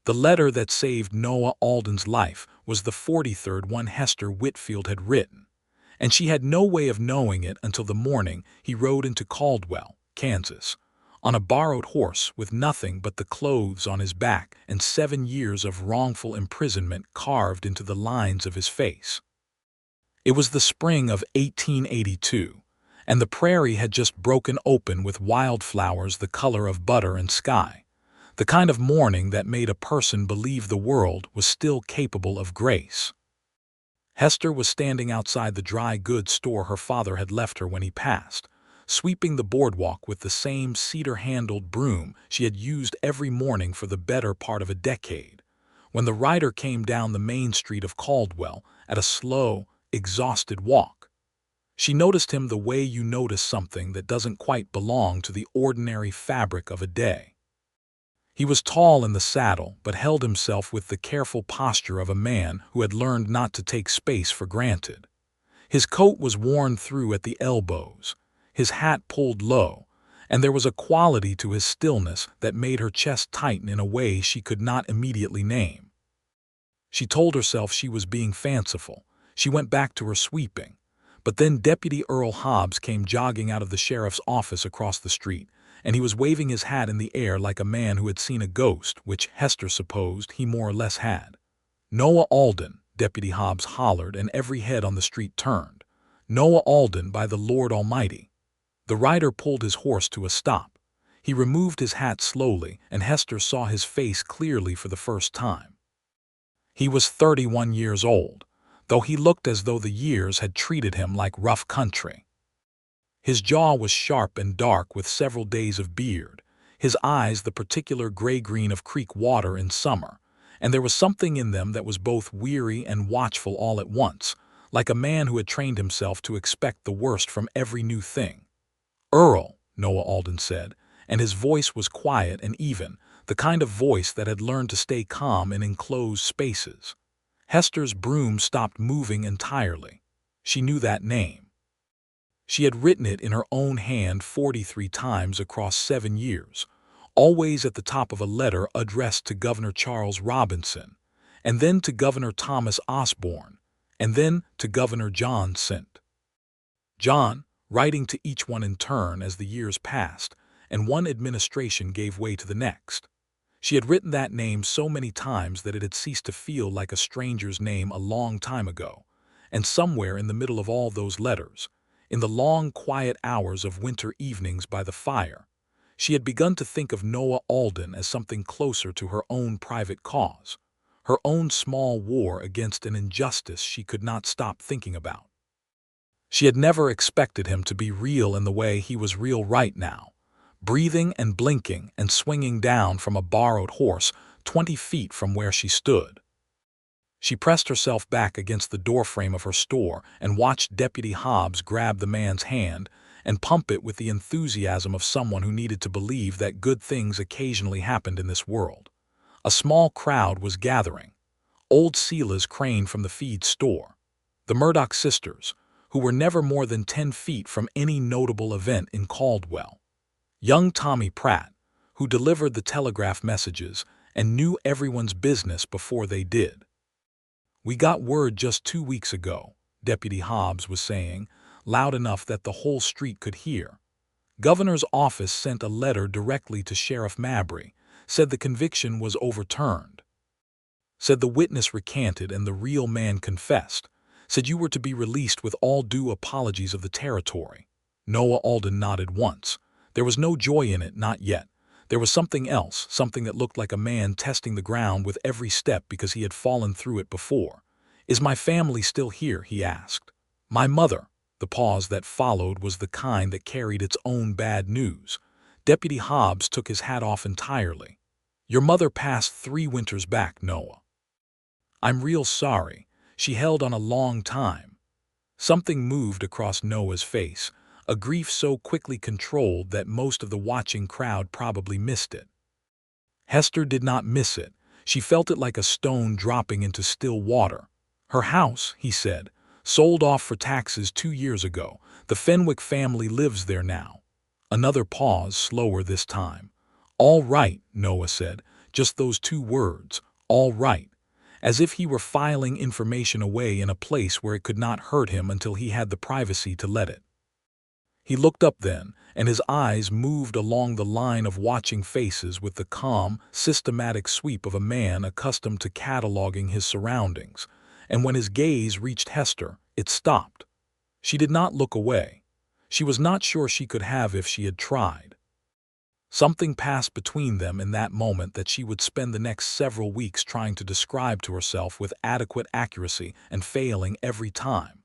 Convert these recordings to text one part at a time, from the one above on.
The letter that saved Noah Alden's life was the 43rd one Hester Whitfield had written, and she had no way of knowing it until the morning he rode into Caldwell, Kansas, on a borrowed horse with nothing but the clothes on his back and 7 years of wrongful imprisonment carved into the lines of his face. It was the spring of 1882, and the prairie had just broken open with wildflowers the color of butter and sky, the kind of morning that made a person believe the world was still capable of grace. Hester was standing outside the dry goods store her father had left her when he passed, sweeping the boardwalk with the same cedar-handled broom she had used every morning for the better part of a decade, when the rider came down the main street of Caldwell at a slow, exhausted walk. She noticed him the way you notice something that doesn't quite belong to the ordinary fabric of a day. He was tall in the saddle, but held himself with the careful posture of a man who had learned not to take space for granted. His coat was worn through at the elbows, his hat pulled low, and there was a quality to his stillness that made her chest tighten in a way she could not immediately name. She told herself she was being fanciful. She went back to her sweeping. But then Deputy Earl Hobbs came jogging out of the sheriff's office across the street, and he was waving his hat in the air like a man who had seen a ghost, which Hester supposed he more or less had. "Noah Alden," Deputy Hobbs hollered, and every head on the street turned. "Noah Alden, by the Lord Almighty!" The rider pulled his horse to a stop. He removed his hat slowly, and Hester saw his face clearly for the first time. He was 31 years old, though he looked as though the years had treated him like rough country. His jaw was sharp and dark with several days of beard, his eyes the particular gray-green of creek water in summer, and there was something in them that was both weary and watchful all at once, like a man who had trained himself to expect the worst from every new thing. "Earl," Noah Alden said, and his voice was quiet and even, the kind of voice that had learned to stay calm in enclosed spaces. Hester's broom stopped moving entirely. She knew that name. She had written it in her own hand 43 times across 7 years, always at the top of a letter addressed to Governor Charles Robinson, and then to Governor Thomas Osborne, and then to Governor John Sint. John, writing to each one in turn as the years passed, and one administration gave way to the next. She had written that name so many times that it had ceased to feel like a stranger's name a long time ago, and somewhere in the middle of all those letters, in the long, quiet hours of winter evenings by the fire, she had begun to think of Noah Alden as something closer to her own private cause, her own small war against an injustice she could not stop thinking about. She had never expected him to be real in the way he was real right now, breathing and blinking and swinging down from a borrowed horse 20 feet from where she stood. She pressed herself back against the doorframe of her store and watched Deputy Hobbs grab the man's hand and pump it with the enthusiasm of someone who needed to believe that good things occasionally happened in this world. A small crowd was gathering. Old Sela's Crane from the feed store, the Murdoch sisters, who were never more than 10 feet from any notable event in Caldwell, young Tommy Pratt, who delivered the telegraph messages and knew everyone's business before they did. "We got word just 2 weeks ago," Deputy Hobbs was saying, loud enough that the whole street could hear. "Governor's office sent a letter directly to Sheriff Mabry, said the conviction was overturned. Said the witness recanted and the real man confessed. Said you were to be released with all due apologies of the territory." Noah Alden nodded once. There was no joy in it, not yet. There was something else, something that looked like a man testing the ground with every step because he had fallen through it before. "Is my family still here?" he asked. "My mother." The pause that followed was the kind that carried its own bad news. Deputy Hobbs took his hat off entirely. "Your mother passed 3 winters back, Noah." "I'm real sorry. She held on a long time." Something moved across Noah's face, a grief so quickly controlled that most of the watching crowd probably missed it. Hester did not miss it. She felt it like a stone dropping into still water. "Her house," he said, "sold off for taxes 2 years ago. The Fenwick family lives there now." Another pause, slower this time. "All right," Noah said. just those two words, "all right," as if he were filing information away in a place where it could not hurt him until he had the privacy to let it. He looked up then, and his eyes moved along the line of watching faces with the calm, systematic sweep of a man accustomed to cataloging his surroundings, and when his gaze reached Hester, it stopped. She did not look away. She was not sure she could have if she had tried. Something passed between them in that moment that she would spend the next several weeks trying to describe to herself with adequate accuracy and failing every time.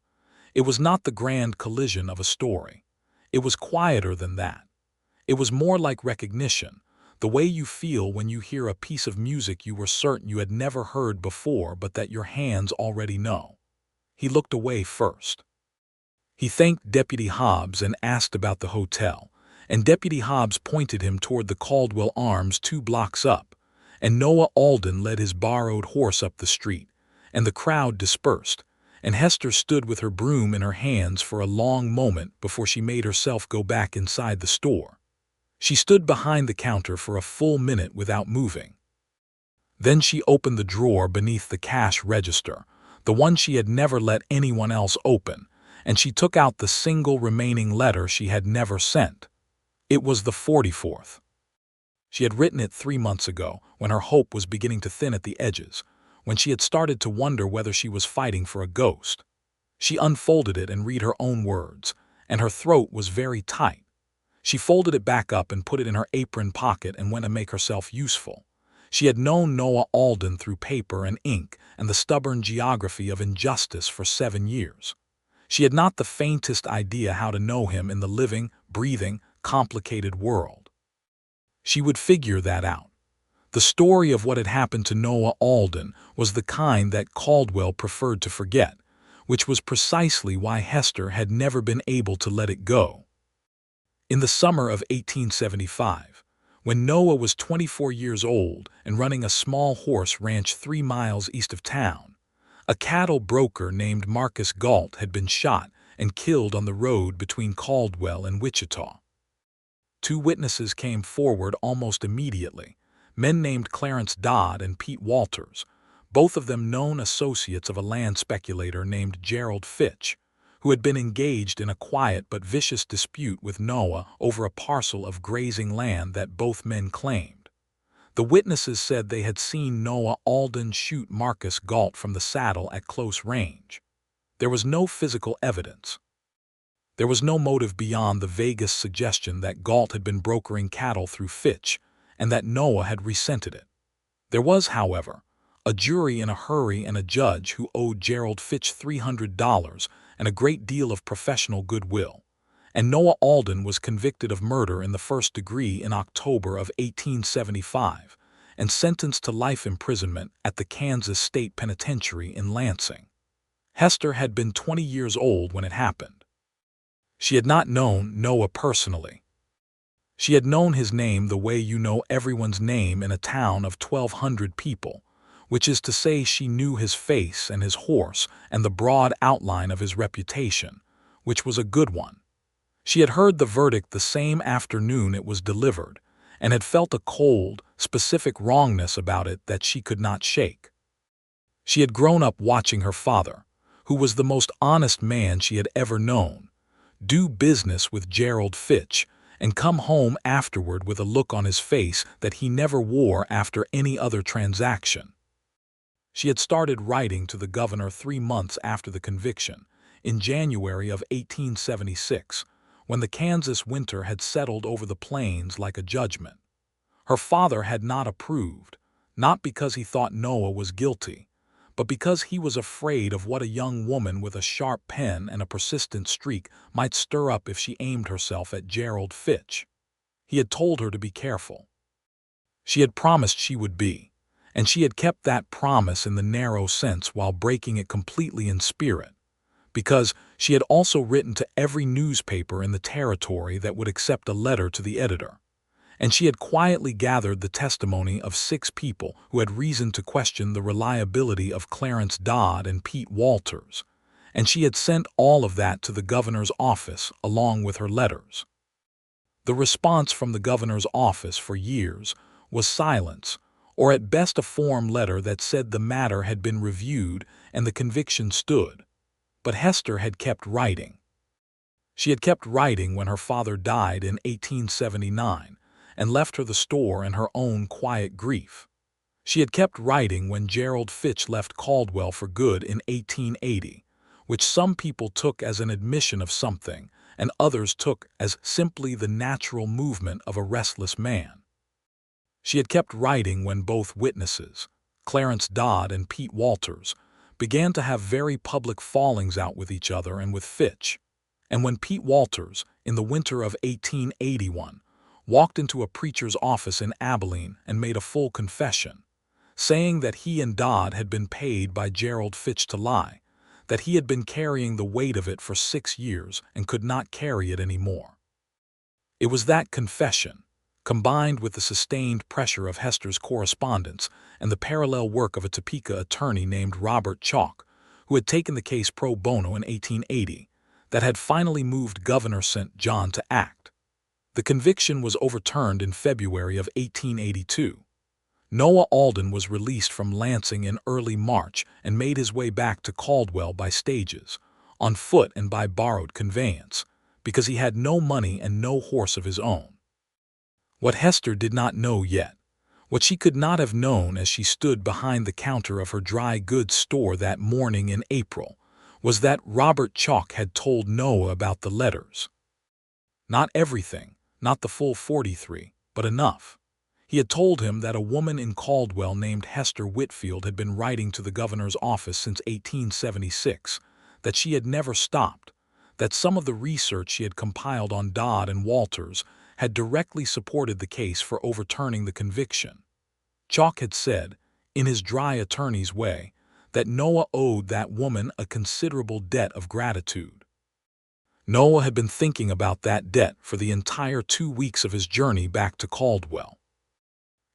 It was not the grand collision of a story. It was quieter than that. It was more like recognition, the way you feel when you hear a piece of music you were certain you had never heard before but that your hands already know. He looked away first. He thanked Deputy Hobbs and asked about the hotel, and Deputy Hobbs pointed him toward the Caldwell Arms 2 blocks up, and Noah Alden led his borrowed horse up the street, and the crowd dispersed, and Hester stood with her broom in her hands for a long moment before she made herself go back inside the store. She stood behind the counter for a full minute without moving. Then she opened the drawer beneath the cash register, the one she had never let anyone else open, and she took out the single remaining letter she had never sent. It was the 44th. She had written it 3 months ago, when her hope was beginning to thin at the edges, when she had started to wonder whether she was fighting for a ghost. She unfolded it and read her own words, and her throat was very tight. She folded it back up and put it in her apron pocket and went to make herself useful. She had known Noah Alden through paper and ink and the stubborn geography of injustice for 7 years. She had not the faintest idea how to know him in the living, breathing, complicated world. She would figure that out. The story of what had happened to Noah Alden was the kind that Caldwell preferred to forget, which was precisely why Hester had never been able to let it go. In the summer of 1875, when Noah was 24 years old and running a small horse ranch 3 miles east of town, a cattle broker named Marcus Galt had been shot and killed on the road between Caldwell and Wichita. 2 witnesses came forward almost immediately, men named Clarence Dodd and Pete Walters, both of them known associates of a land speculator named Gerald Fitch, who had been engaged in a quiet but vicious dispute with Noah over a parcel of grazing land that both men claimed. The witnesses said they had seen Noah Alden shoot Marcus Galt from the saddle at close range. There was no physical evidence. There was no motive beyond the vaguest suggestion that Galt had been brokering cattle through Fitch and that Noah had resented it. There was, however, a jury in a hurry and a judge who owed Gerald Fitch $300 and a great deal of professional goodwill, and Noah Alden was convicted of murder in the first degree in October of 1875 and sentenced to life imprisonment at the Kansas State Penitentiary in Lansing. Hester had been 20 years old when it happened. She had not known Noah personally. She had known his name the way you know everyone's name in a town of 1,200 people, which is to say she knew his face and his horse and the broad outline of his reputation, which was a good one. She had heard the verdict the same afternoon it was delivered, and had felt a cold, specific wrongness about it that she could not shake. She had grown up watching her father, who was the most honest man she had ever known, do business with Gerald Fitch, and come home afterward with a look on his face that he never wore after any other transaction. She had started writing to the governor 3 months after the conviction, in January of 1876, when the Kansas winter had settled over the plains like a judgment. Her father had not approved, not because he thought Noah was guilty, but because he was afraid of what a young woman with a sharp pen and a persistent streak might stir up if she aimed herself at Gerald Fitch. He had told her to be careful. She had promised she would be, and she had kept that promise in the narrow sense while breaking it completely in spirit, because she had also written to every newspaper in the territory that would accept a letter to the editor, and she had quietly gathered the testimony of 6 people who had reason to question the reliability of Clarence Dodd and Pete Walters, and she had sent all of that to the governor's office along with her letters. The response from the governor's office for years was silence, or at best a form letter that said the matter had been reviewed and the conviction stood. But Hester had kept writing. She had kept writing when her father died in 1879 and left her the store and her own quiet grief. She had kept writing when Gerald Fitch left Caldwell for good in 1880, which some people took as an admission of something and others took as simply the natural movement of a restless man. She had kept writing when both witnesses, Clarence Dodd and Pete Walters, began to have very public fallings out with each other and with Fitch, and when Pete Walters, in the winter of 1881, walked into a preacher's office in Abilene and made a full confession, saying that he and Dodd had been paid by Gerald Fitch to lie, that he had been carrying the weight of it for 6 years and could not carry it any more. It was that confession, combined with the sustained pressure of Hester's correspondence and the parallel work of a Topeka attorney named Robert Chalk, who had taken the case pro bono in 1880, that had finally moved Governor St. John to act. The conviction was overturned in February of 1882. Noah Alden was released from Lansing in early March and made his way back to Caldwell by stages, on foot and by borrowed conveyance, because he had no money and no horse of his own. What Hester did not know yet, what she could not have known as she stood behind the counter of her dry goods store that morning in April, was that Robert Chalk had told Noah about the letters. Not everything, not the full 43, but enough. He had told him that a woman in Caldwell named Hester Whitfield had been writing to the governor's office since 1876, that she had never stopped, that some of the research she had compiled on Dodd and Walters had directly supported the case for overturning the conviction. Chalk had said, in his dry attorney's way, that Noah owed that woman a considerable debt of gratitude. Noah had been thinking about that debt for the entire 2 weeks of his journey back to Caldwell.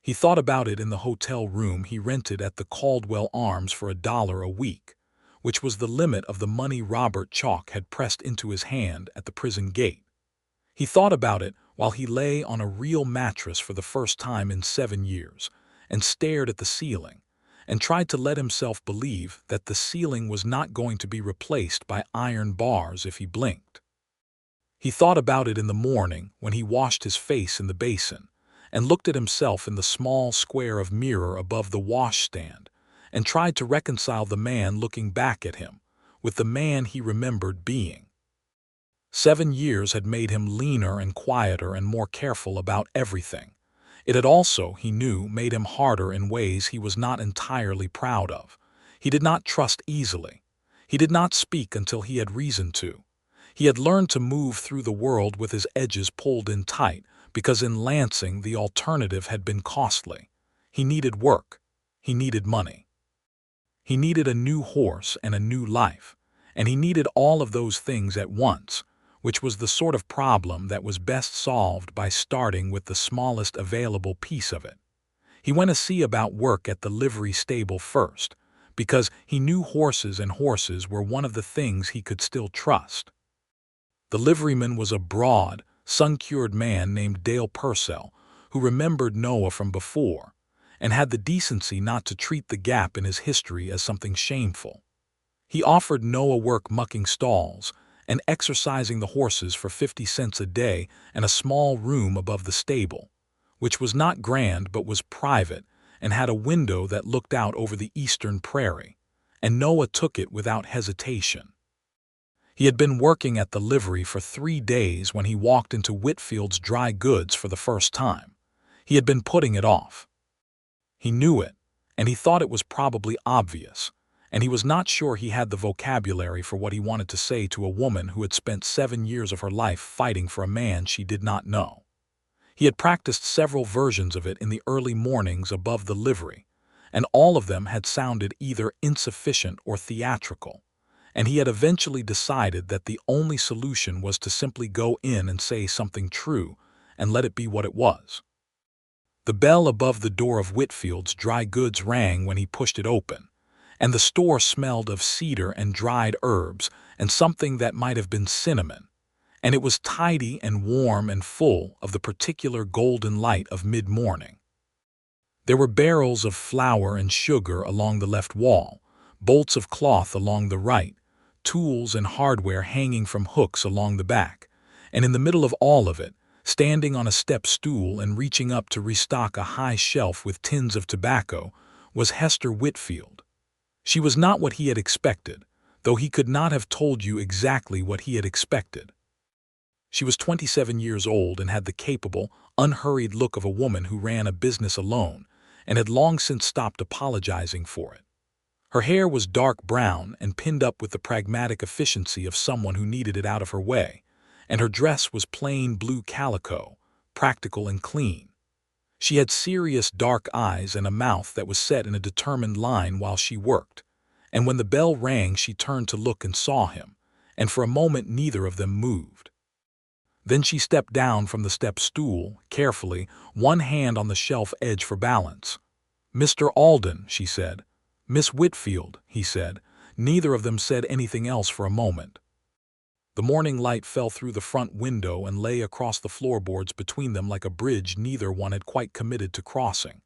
He thought about it in the hotel room he rented at the Caldwell Arms for $1 a week, which was the limit of the money Robert Chalk had pressed into his hand at the prison gate. He thought about it while he lay on a real mattress for the first time in 7 years and stared at the ceiling and tried to let himself believe that the ceiling was not going to be replaced by iron bars if he blinked. He thought about it in the morning when he washed his face in the basin and looked at himself in the small square of mirror above the washstand and tried to reconcile the man looking back at him with the man he remembered being. 7 years had made him leaner and quieter and more careful about everything. It had also, he knew, made him harder in ways he was not entirely proud of. He did not trust easily. He did not speak until he had reason to. He had learned to move through the world with his edges pulled in tight because in Lansing the alternative had been costly. He needed work. He needed money. He needed a new horse and a new life, and he needed all of those things at once, which was the sort of problem that was best solved by starting with the smallest available piece of it. He went to see about work at the livery stable first, because he knew horses and horses were one of the things he could still trust. The liveryman was a broad, sun-cured man named Dale Purcell, who remembered Noah from before, and had the decency not to treat the gap in his history as something shameful. He offered Noah work mucking stalls and exercising the horses for 50 cents a day and a small room above the stable, which was not grand but was private and had a window that looked out over the eastern prairie, and Noah took it without hesitation. He had been working at the livery for 3 days when he walked into Whitfield's dry goods for the first time. He had been putting it off. He knew it, and he thought it was probably obvious, and he was not sure he had the vocabulary for what he wanted to say to a woman who had spent 7 years of her life fighting for a man she did not know. He had practiced several versions of it in the early mornings above the livery, and all of them had sounded either insufficient or theatrical, and he had eventually decided that the only solution was to simply go in and say something true and let it be what it was. The bell above the door of Whitfield's dry goods rang when he pushed it open, and the store smelled of cedar and dried herbs and something that might have been cinnamon, and it was tidy and warm and full of the particular golden light of mid-morning. There were barrels of flour and sugar along the left wall, bolts of cloth along the right, tools and hardware hanging from hooks along the back, and in the middle of all of it, standing on a step stool and reaching up to restock a high shelf with tins of tobacco, was Hester Whitfield. She was not what he had expected, though he could not have told you exactly what he had expected. She was 27 years old and had the capable, unhurried look of a woman who ran a business alone and had long since stopped apologizing for it. Her hair was dark brown and pinned up with the pragmatic efficiency of someone who needed it out of her way, and her dress was plain blue calico, practical and clean. She had serious dark eyes and a mouth that was set in a determined line while she worked, and when the bell rang she turned to look and saw him, and for a moment neither of them moved. Then she stepped down from the step stool, carefully, one hand on the shelf edge for balance. "Mr. Alden," she said. "Miss Whitfield," he said. Neither of them said anything else for a moment. The morning light fell through the front window and lay across the floorboards between them like a bridge neither one had quite committed to crossing.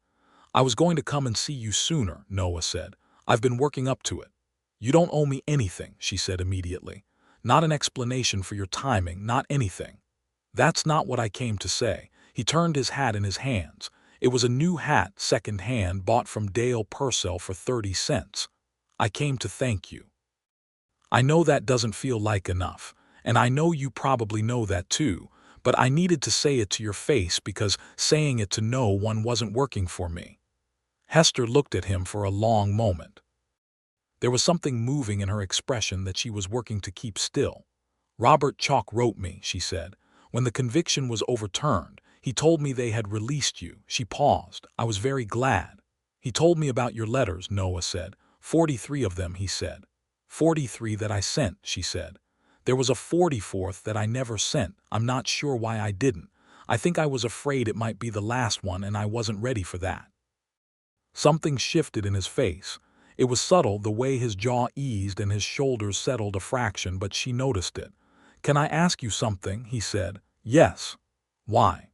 "I was going to come and see you sooner," Noah said. "I've been working up to it." "You don't owe me anything," she said immediately. "Not an explanation for your timing, not anything." "That's not what I came to say." He turned his hat in his hands. It was a new hat, second-hand, bought from Dale Purcell for 30 cents. "I came to thank you. I know that doesn't feel like enough, and I know you probably know that too, but I needed to say it to your face because saying it to no one wasn't working for me." Hester looked at him for a long moment. There was something moving in her expression that she was working to keep still. "Robert Chalk wrote me," she said. "When the conviction was overturned, he told me they had released you." She paused. "I was very glad." "He told me about your letters," Noah said. 43 of them, he said. 43 that I sent," she said. "There was a 44th that I never sent. I'm not sure why I didn't. I think I was afraid it might be the last one and I wasn't ready for that." Something shifted in his face. It was subtle the way his jaw eased and his shoulders settled a fraction, but she noticed it. "Can I ask you something?" he said. "Yes." "Why?"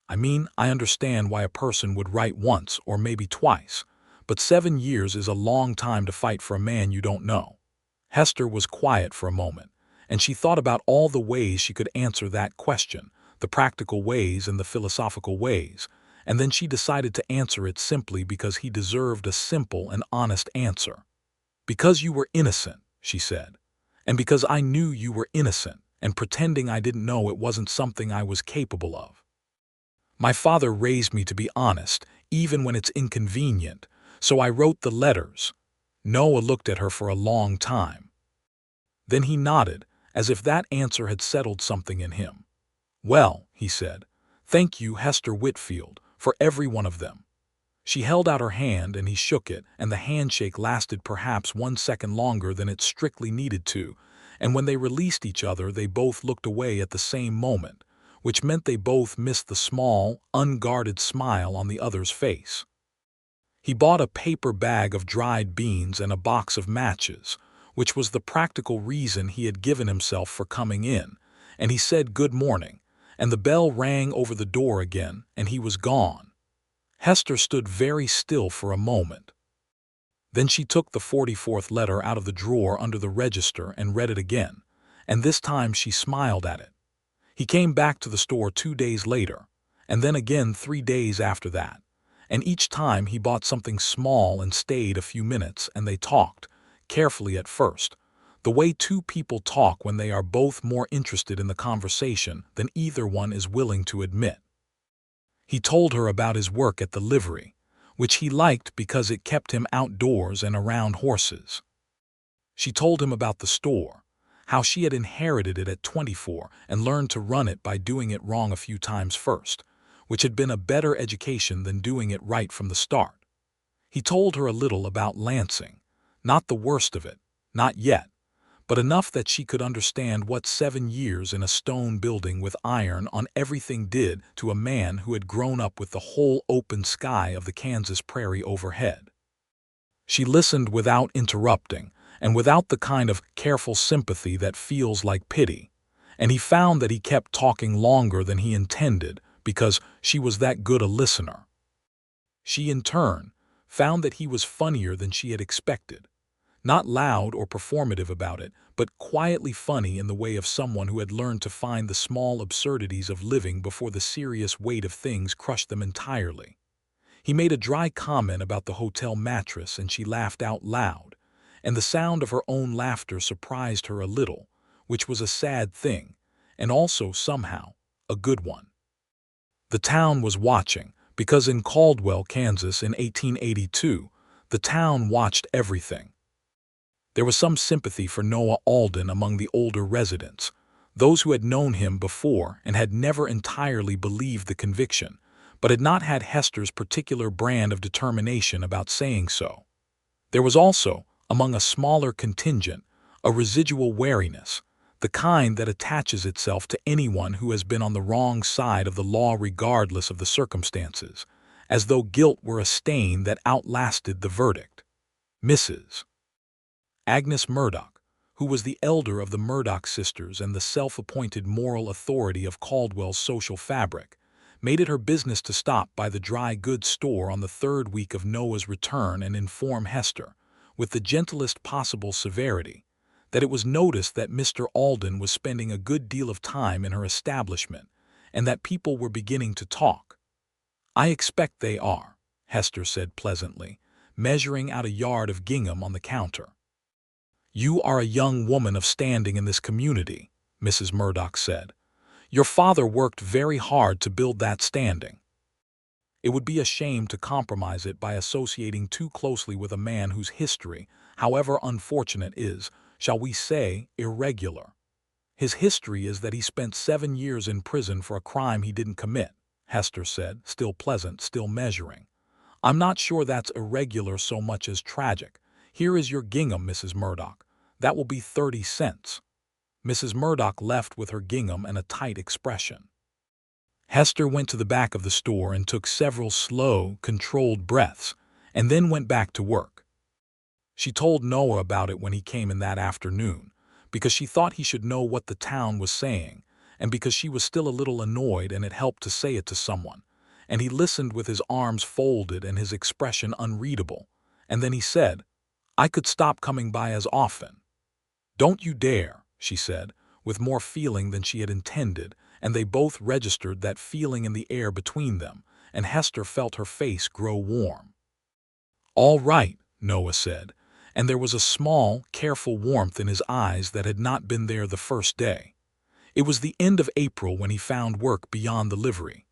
"I mean, I understand why a person would write once or maybe twice, but 7 years is a long time to fight for a man you don't know." Hester was quiet for a moment, and she thought about all the ways she could answer that question, the practical ways and the philosophical ways, and then she decided to answer it simply because he deserved a simple and honest answer. "Because you were innocent," she said, "and because I knew you were innocent, and pretending I didn't know it wasn't something I was capable of. My father raised me to be honest, even when it's inconvenient, so I wrote the letters." Noah looked at her for a long time. Then he nodded, as if that answer had settled something in him. "Well," he said, "thank you, Hester Whitfield, for every one of them." She held out her hand and he shook it, and the handshake lasted perhaps 1 second longer than it strictly needed to, and when they released each other they both looked away at the same moment, which meant they both missed the small, unguarded smile on the other's face. He bought a paper bag of dried beans and a box of matches, which was the practical reason he had given himself for coming in, and he said good morning, and the bell rang over the door again, and he was gone. Hester stood very still for a moment. Then she took the 44th letter out of the drawer under the register and read it again, and this time she smiled at it. He came back to the store 2 days later, and then again 3 days after that, and each time he bought something small and stayed a few minutes, and they talked, carefully at first, the way two people talk when they are both more interested in the conversation than either one is willing to admit. He told her about his work at the livery, which he liked because it kept him outdoors and around horses. She told him about the store, how she had inherited it at 24 and learned to run it by doing it wrong a few times first, which had been a better education than doing it right from the start. He told her a little about Lansing, not the worst of it, not yet, but enough that she could understand what 7 years in a stone building with iron on everything did to a man who had grown up with the whole open sky of the Kansas prairie overhead. She listened without interrupting, and without the kind of careful sympathy that feels like pity, and he found that he kept talking longer than he intended because she was that good a listener. She, in turn, found that he was funnier than she had expected. Not loud or performative about it, but quietly funny in the way of someone who had learned to find the small absurdities of living before the serious weight of things crushed them entirely. He made a dry comment about the hotel mattress and she laughed out loud, and the sound of her own laughter surprised her a little, which was a sad thing, and also, somehow, a good one. The town was watching, because in Caldwell, Kansas in 1882, the town watched everything. There was some sympathy for Noah Alden among the older residents, those who had known him before and had never entirely believed the conviction, but had not had Hester's particular brand of determination about saying so. There was also, among a smaller contingent, a residual wariness, the kind that attaches itself to anyone who has been on the wrong side of the law regardless of the circumstances, as though guilt were a stain that outlasted the verdict. Mrs. Agnes Murdoch, who was the elder of the Murdoch sisters and the self-appointed moral authority of Caldwell's social fabric, made it her business to stop by the dry goods store on the third week of Noah's return and inform Hester, with the gentlest possible severity, that it was noticed that Mr. Alden was spending a good deal of time in her establishment, and that people were beginning to talk. "I expect they are," Hester said pleasantly, measuring out a yard of gingham on the counter. "You are a young woman of standing in this community," Mrs. Murdoch said. "Your father worked very hard to build that standing. It would be a shame to compromise it by associating too closely with a man whose history, however unfortunate, is, shall we say, irregular. His history is that he spent 7 years in prison for a crime he didn't commit," Hester said, still pleasant, still measuring. "I'm not sure that's irregular so much as tragic. Here is your gingham, Mrs. Murdoch. That will be 30 cents. Mrs. Murdoch left with her gingham and a tight expression. Hester went to the back of the store and took several slow, controlled breaths, and then went back to work. She told Noah about it when he came in that afternoon, because she thought he should know what the town was saying, and because she was still a little annoyed and it helped to say it to someone, and he listened with his arms folded and his expression unreadable, and then he said, "I could stop coming by as often." "Don't you dare," she said, with more feeling than she had intended, and they both registered that feeling in the air between them, and Hester felt her face grow warm. "All right," Noah said, and there was a small, careful warmth in his eyes that had not been there the first day. It was the end of April when he found work beyond the livery.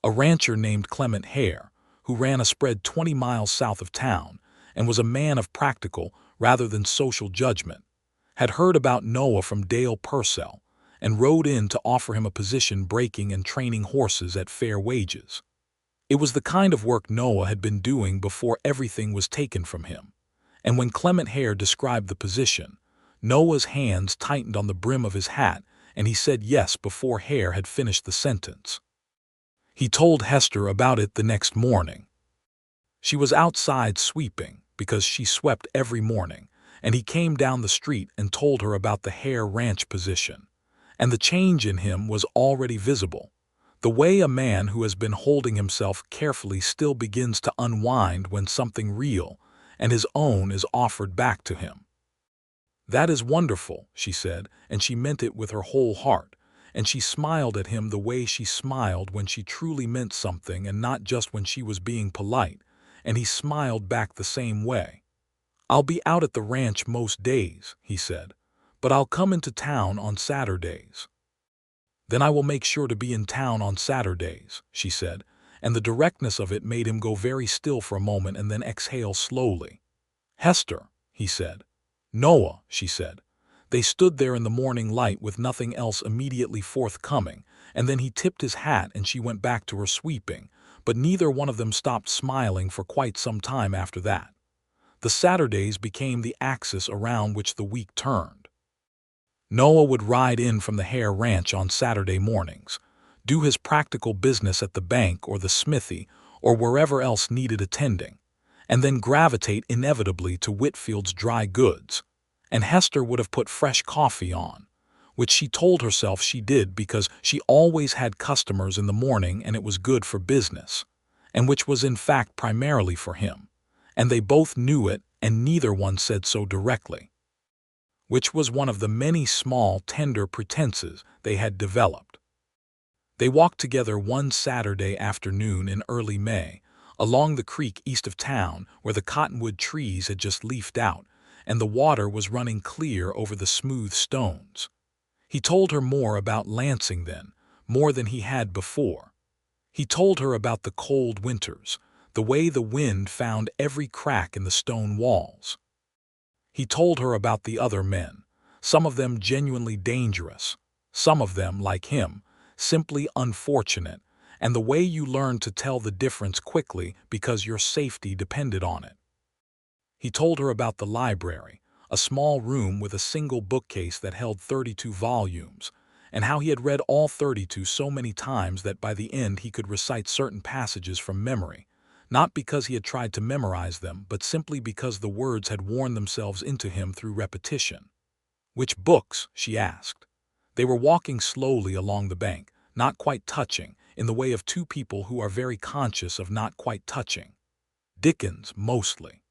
A rancher named Clement Hare, who ran a spread 20 miles south of town, and was a man of practical rather than social judgment, had heard about Noah from Dale Purcell, and rode in to offer him a position breaking and training horses at fair wages. It was the kind of work Noah had been doing before everything was taken from him, and when Clement Hare described the position, Noah's hands tightened on the brim of his hat, and he said yes before Hare had finished the sentence. He told Hester about it the next morning. She was outside sweeping, because she swept every morning, and he came down the street and told her about the Hare Ranch position. And the change in him was already visible, the way a man who has been holding himself carefully still begins to unwind when something real and his own is offered back to him. "That is wonderful," she said, and she meant it with her whole heart, and she smiled at him the way she smiled when she truly meant something and not just when she was being polite, and he smiled back the same way. "I'll be out at the ranch most days," he said, "but I'll come into town on Saturdays." "Then I will make sure to be in town on Saturdays," she said, and the directness of it made him go very still for a moment and then exhale slowly. "Hester," he said. "Noah," she said. They stood there in the morning light with nothing else immediately forthcoming, and then he tipped his hat and she went back to her sweeping, but neither one of them stopped smiling for quite some time after that. The Saturdays became the axis around which the week turned. Noah would ride in from the Hare Ranch on Saturday mornings, do his practical business at the bank or the smithy or wherever else needed attending, and then gravitate inevitably to Whitfield's dry goods, and Hester would have put fresh coffee on, which she told herself she did because she always had customers in the morning and it was good for business, and which was in fact primarily for him, and they both knew it, and neither one said so directly, which was one of the many small, tender pretenses they had developed. They walked together one Saturday afternoon in early May, along the creek east of town where the cottonwood trees had just leafed out, and the water was running clear over the smooth stones. He told her more about Lansing then, more than he had before. He told her about the cold winters, the way the wind found every crack in the stone walls. He told her about the other men, some of them genuinely dangerous, some of them, like him, simply unfortunate, and the way you learned to tell the difference quickly because your safety depended on it. He told her about the library, a small room with a single bookcase that held 32 volumes, and how he had read all 32 so many times that by the end he could recite certain passages from memory, not because he had tried to memorize them, but simply because the words had worn themselves into him through repetition. "Which books?" she asked. They were walking slowly along the bank, not quite touching, in the way of two people who are very conscious of not quite touching. "Dickens, mostly."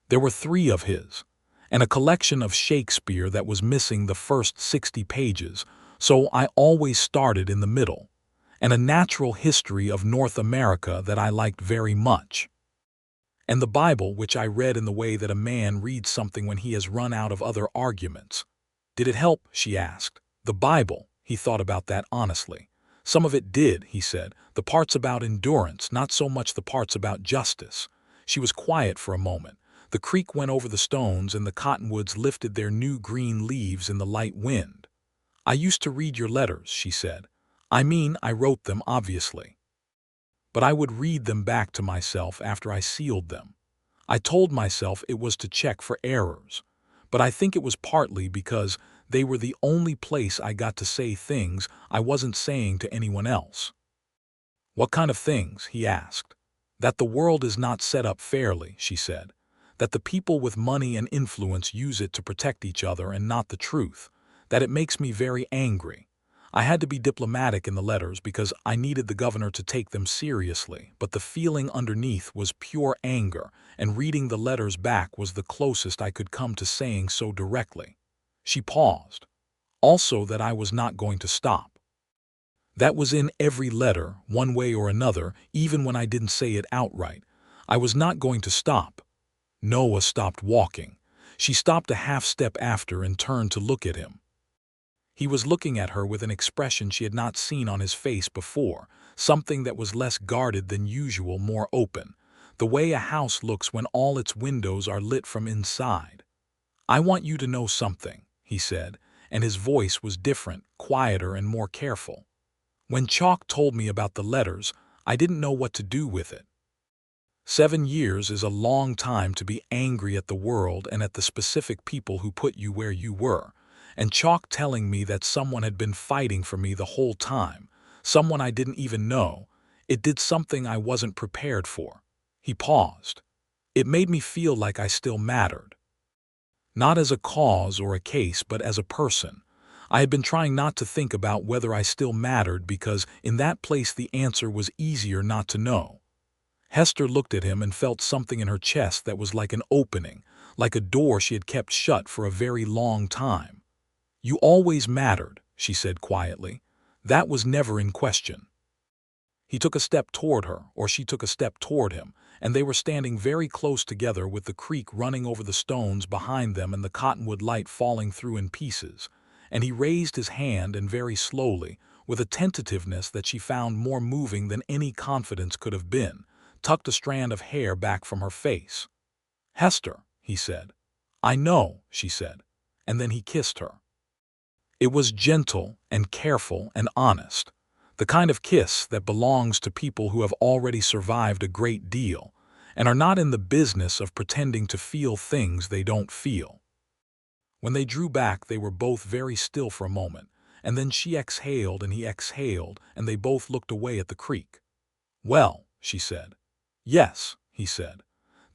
There were 3 of his, and a collection of Shakespeare that was missing the first 60 pages, so I always started in the middle, and a natural history of North America that I liked very much. And the Bible, which I read in the way that a man reads something when he has run out of other arguments. "Did it help?" she asked. "The Bible," he thought about that honestly. "Some of it did," he said, "the parts about endurance, not so much the parts about justice." She was quiet for a moment. The creek went over the stones and the cottonwoods lifted their new green leaves in the light wind. "I used to read your letters," she said. "I mean, I wrote them, obviously. But I would read them back to myself after I sealed them. I told myself it was to check for errors. But I think it was partly because they were the only place I got to say things I wasn't saying to anyone else." "What kind of things?" he asked. "That the world is not set up fairly," she said. "That the people with money and influence use it to protect each other and not the truth. That it makes me very angry. I had to be diplomatic in the letters because I needed the governor to take them seriously, but the feeling underneath was pure anger, and reading the letters back was the closest I could come to saying so directly." She paused. "Also that I was not going to stop. That was in every letter, one way or another, even when I didn't say it outright. I was not going to stop." Noah stopped walking. She stopped a half step after and turned to look at him. He was looking at her with an expression she had not seen on his face before, something that was less guarded than usual, more open, the way a house looks when all its windows are lit from inside. "I want you to know something," he said, and his voice was different, quieter and more careful. "When Chalk told me about the letters, I didn't know what to do with it. 7 years is a long time to be angry at the world and at the specific people who put you where you were, and Chalk telling me that someone had been fighting for me the whole time, someone I didn't even know, it did something I wasn't prepared for." He paused. "It made me feel like I still mattered. Not as a cause or a case, but as a person. I had been trying not to think about whether I still mattered because in that place the answer was easier not to know." Hester looked at him and felt something in her chest that was like an opening, like a door she had kept shut for a very long time. "You always mattered," she said quietly. "That was never in question." He took a step toward her, or she took a step toward him, and they were standing very close together with the creek running over the stones behind them and the cottonwood light falling through in pieces, and he raised his hand and very slowly, with a tentativeness that she found more moving than any confidence could have been, tucked a strand of hair back from her face. "Hester," he said. "I know," she said, and then he kissed her. It was gentle and careful and honest, the kind of kiss that belongs to people who have already survived a great deal and are not in the business of pretending to feel things they don't feel. When they drew back, they were both very still for a moment, and then she exhaled and he exhaled, and they both looked away at the creek. "Well," she said. "Yes," he said.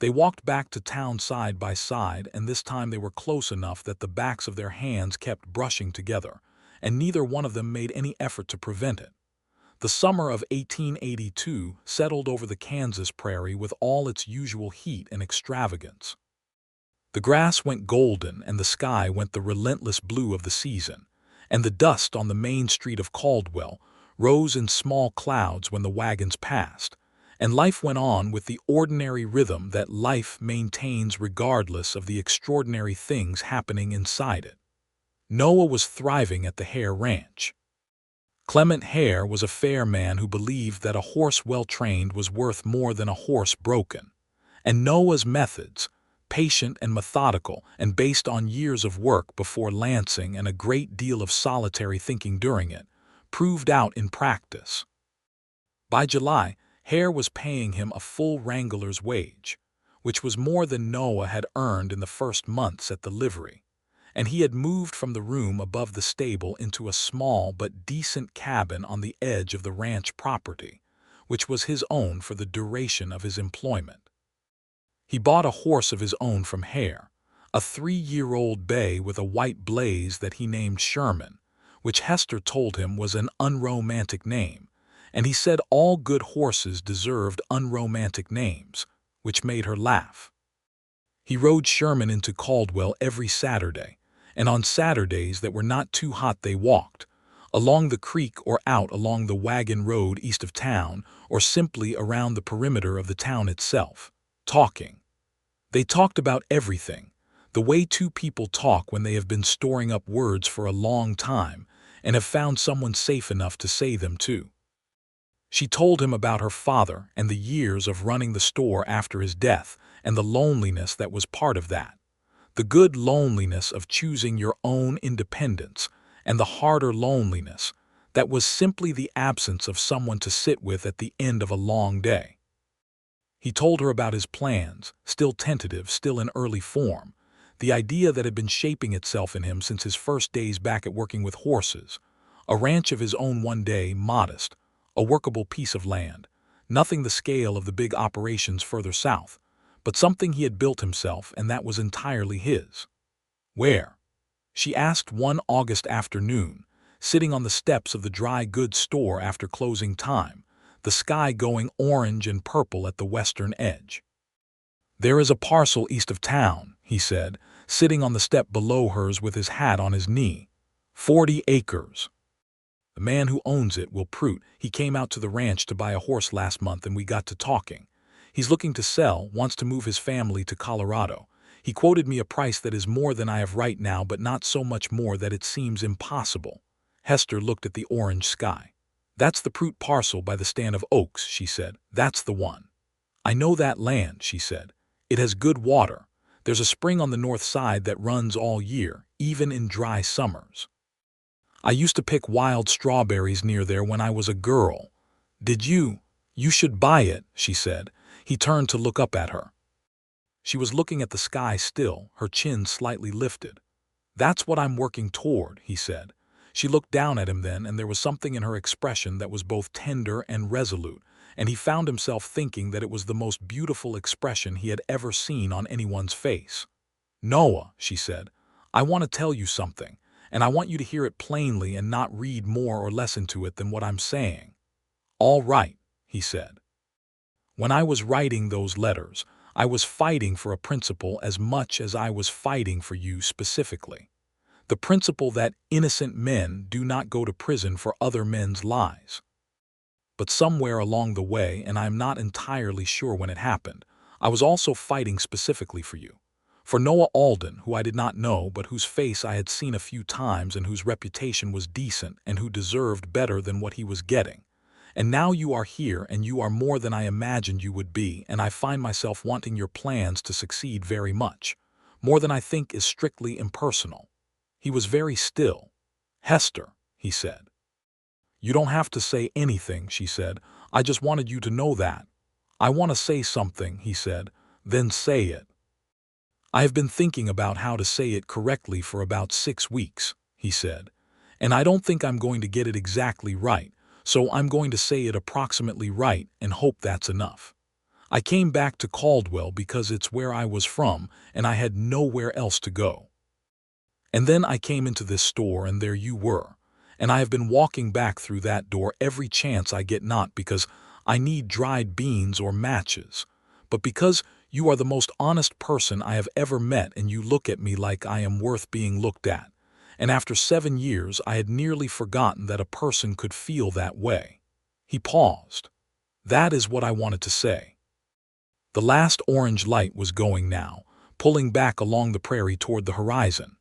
They walked back to town side by side, and this time they were close enough that the backs of their hands kept brushing together, and neither one of them made any effort to prevent it. The summer of 1882 settled over the Kansas prairie with all its usual heat and extravagance. The grass went golden and the sky went the relentless blue of the season, and the dust on the main street of Caldwell rose in small clouds when the wagons passed, and life went on with the ordinary rhythm that life maintains regardless of the extraordinary things happening inside it. Noah was thriving at the Hare Ranch. Clement Hare was a fair man who believed that a horse well trained was worth more than a horse broken, and Noah's methods, patient and methodical and based on years of work before Lansing and a great deal of solitary thinking during it, proved out in practice. By July, Hare was paying him a full wrangler's wage, which was more than Noah had earned in the first months at the livery, and he had moved from the room above the stable into a small but decent cabin on the edge of the ranch property, which was his own for the duration of his employment. He bought a horse of his own from Hare, a 3-year-old bay with a white blaze that he named Sherman, which Hester told him was an unromantic name, and he said all good horses deserved unromantic names, which made her laugh. He rode Sherman into Caldwell every Saturday, and on Saturdays that were not too hot they walked, along the creek or out along the wagon road east of town, or simply around the perimeter of the town itself, talking. They talked about everything, the way two people talk when they have been storing up words for a long time and have found someone safe enough to say them to. She told him about her father and the years of running the store after his death and the loneliness that was part of that, the good loneliness of choosing your own independence, and the harder loneliness that was simply the absence of someone to sit with at the end of a long day. He told her about his plans, still tentative, still in early form, the idea that had been shaping itself in him since his first days back at working with horses, a ranch of his own one day, modest, a workable piece of land, nothing the scale of the big operations further south, but something he had built himself and that was entirely his. Where? She asked one August afternoon, sitting on the steps of the dry goods store after closing time, the sky going orange and purple at the western edge. There is a parcel east of town, he said, sitting on the step below hers with his hat on his knee. 40 acres. The man who owns it will prute. He came out to the ranch to buy a horse last month and we got to talking. He's looking to sell, wants to move his family to Colorado. He quoted me a price that is more than I have right now, but not so much more that it seems impossible. Hester looked at the orange sky. That's the Prute parcel by the stand of oaks, she said. That's the one. I know that land, she said. It has good water. There's a spring on the north side that runs all year, even in dry summers. I used to pick wild strawberries near there when I was a girl. Did you? You should buy it, she said. He turned to look up at her. She was looking at the sky still, her chin slightly lifted. That's what I'm working toward, he said. She looked down at him then, and there was something in her expression that was both tender and resolute, and he found himself thinking that it was the most beautiful expression he had ever seen on anyone's face. Noah, she said, I want to tell you something, and I want you to hear it plainly and not read more or less into it than what I'm saying. All right, he said. When I was writing those letters, I was fighting for a principle as much as I was fighting for you specifically. The principle that innocent men do not go to prison for other men's lies. But somewhere along the way, and I am not entirely sure when it happened, I was also fighting specifically for you. For Noah Alden, who I did not know but whose face I had seen a few times and whose reputation was decent and who deserved better than what he was getting. And now you are here and you are more than I imagined you would be, and I find myself wanting your plans to succeed very much, more than I think is strictly impersonal. He was very still. Hester, he said. You don't have to say anything, she said. I just wanted you to know that. I want to say something, he said. Then say it. I have been thinking about how to say it correctly for about 6 weeks, he said. And I don't think I'm going to get it exactly right, so I'm going to say it approximately right and hope that's enough. I came back to Caldwell because it's where I was from and I had nowhere else to go. And then I came into this store and there you were, and I have been walking back through that door every chance I get, not because I need dried beans or matches, but because you are the most honest person I have ever met, and you look at me like I am worth being looked at. And after 7 years, I had nearly forgotten that a person could feel that way." He paused. "That is what I wanted to say." The last orange light was going now, pulling back along the prairie toward the horizon.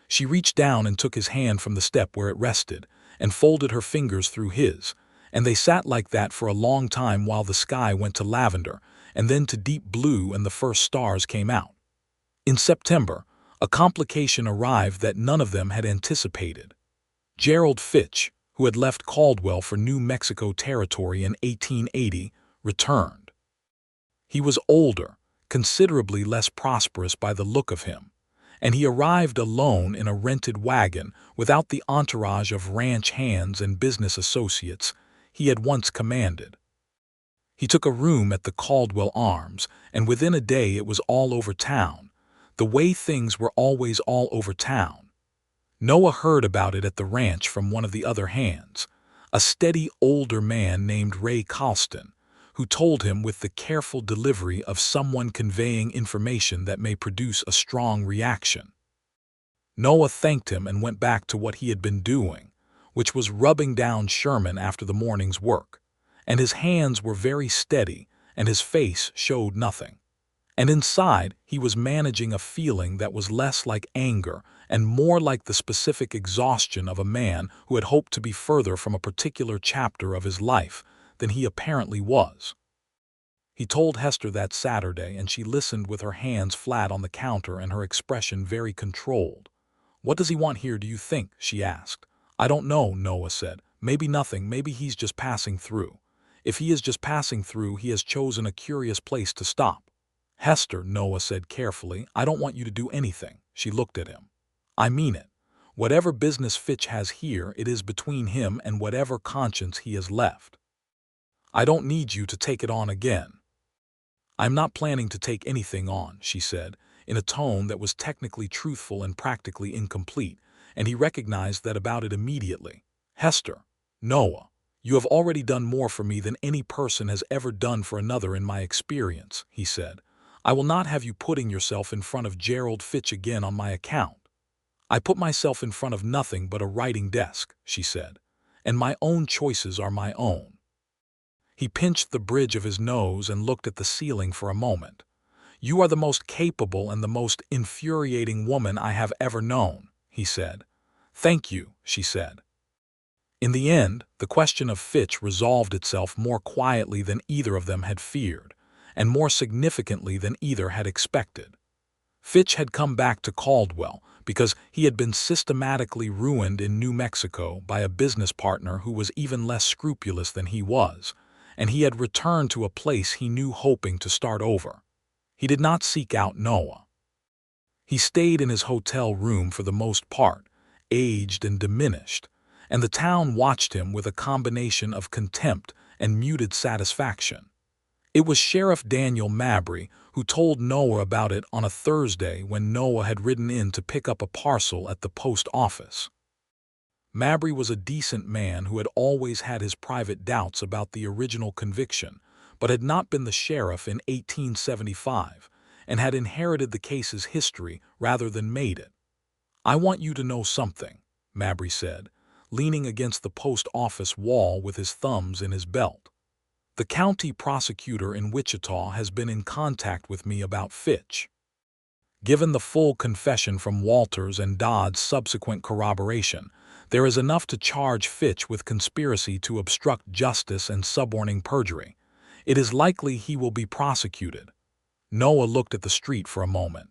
She reached down and took his hand from the step where it rested, and folded her fingers through his, and they sat like that for a long time while the sky went to lavender, and then to deep blue, and the first stars came out. In September, a complication arrived that none of them had anticipated. Gerald Fitch, who had left Caldwell for New Mexico Territory in 1880, returned. He was older, considerably less prosperous by the look of him, and he arrived alone in a rented wagon, without the entourage of ranch hands and business associates he had once commanded. He took a room at the Caldwell Arms, and within a day it was all over town, the way things were always all over town. Noah heard about it at the ranch from one of the other hands, a steady older man named Ray Colston, who told him with the careful delivery of someone conveying information that may produce a strong reaction. Noah thanked him and went back to what he had been doing, which was rubbing down Sherman after the morning's work, and his hands were very steady and his face showed nothing. And inside he was managing a feeling that was less like anger and more like the specific exhaustion of a man who had hoped to be further from a particular chapter of his life than he apparently was. He told Hester that Saturday, and she listened with her hands flat on the counter and her expression very controlled. "What does he want here, do you think?" she asked. "I don't know," Noah said. "Maybe nothing, maybe he's just passing through. If he is just passing through, he has chosen a curious place to stop." "Hester," Noah said carefully, "I don't want you to do anything." She looked at him. "I mean it. Whatever business Fitch has here, it is between him and whatever conscience he has left. I don't need you to take it on again." "I'm not planning to take anything on," she said, in a tone that was technically truthful and practically incomplete, and he recognized that about it immediately. "Hester, Noah, you have already done more for me than any person has ever done for another in my experience," he said. "I will not have you putting yourself in front of Gerald Fitch again on my account." "I put myself in front of nothing but a writing desk," she said, "and my own choices are my own." He pinched the bridge of his nose and looked at the ceiling for a moment. "You are the most capable and the most infuriating woman I have ever known," he said. "Thank you," she said. In the end, the question of Fitch resolved itself more quietly than either of them had feared, and more significantly than either had expected. Fitch had come back to Caldwell because he had been systematically ruined in New Mexico by a business partner who was even less scrupulous than he was, and he had returned to a place he knew, hoping to start over. He did not seek out Noah. He stayed in his hotel room for the most part, aged and diminished, and the town watched him with a combination of contempt and muted satisfaction. It was Sheriff Daniel Mabry who told Noah about it on a Thursday when Noah had ridden in to pick up a parcel at the post office. Mabry was a decent man who had always had his private doubts about the original conviction, but had not been the sheriff in 1875, and had inherited the case's history rather than made it. "I want you to know something," Mabry said, leaning against the post office wall with his thumbs in his belt. "The county prosecutor in Wichita has been in contact with me about Fitch. Given the full confession from Walters and Dodd's subsequent corroboration, there is enough to charge Fitch with conspiracy to obstruct justice and suborning perjury. It is likely he will be prosecuted." Noah looked at the street for a moment.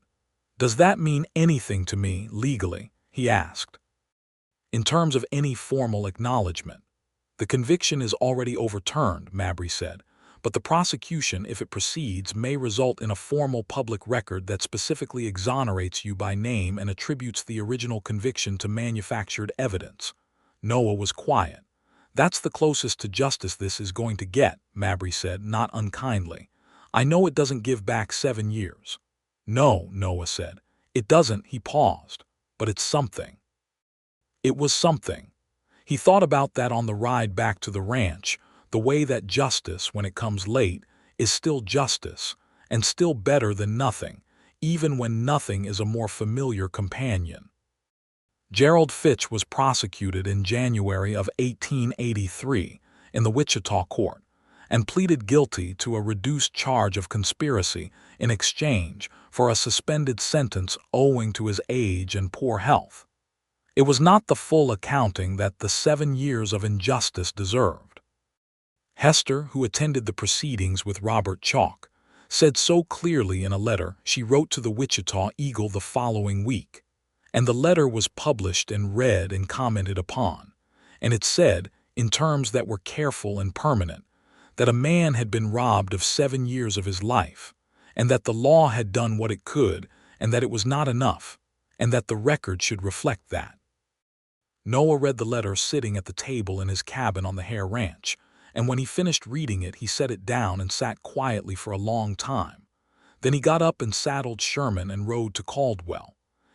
"Does that mean anything to me, legally?" he asked. "In terms of any formal acknowledgement. The conviction is already overturned," Mabry said, "but the prosecution, if it proceeds, may result in a formal public record that specifically exonerates you by name and attributes the original conviction to manufactured evidence." Noah was quiet. "That's the closest to justice this is going to get," Mabry said, not unkindly. "I know it doesn't give back 7 years. "No," Noah said. "It doesn't." He paused. "But it's something." It was something. He thought about that on the ride back to the ranch, the way that justice, when it comes late, is still justice, and still better than nothing, even when nothing is a more familiar companion. Gerald Fitch was prosecuted in January of 1883 in the Wichita court and pleaded guilty to a reduced charge of conspiracy in exchange for a suspended sentence owing to his age and poor health. It was not the full accounting that the 7 years of injustice deserved. Hester, who attended the proceedings with Robert Chalk, said so clearly in a letter she wrote to the Wichita Eagle the following week, and the letter was published and read and commented upon, and it said, in terms that were careful and permanent, that a man had been robbed of 7 years of his life, and that the law had done what it could, and that it was not enough, and that the record should reflect that. Noah read the letter sitting at the table in his cabin on the Hare Ranch, and when he finished reading it, he set it down and sat quietly for a long time. Then he got up and saddled Sherman and rode to Caldwell.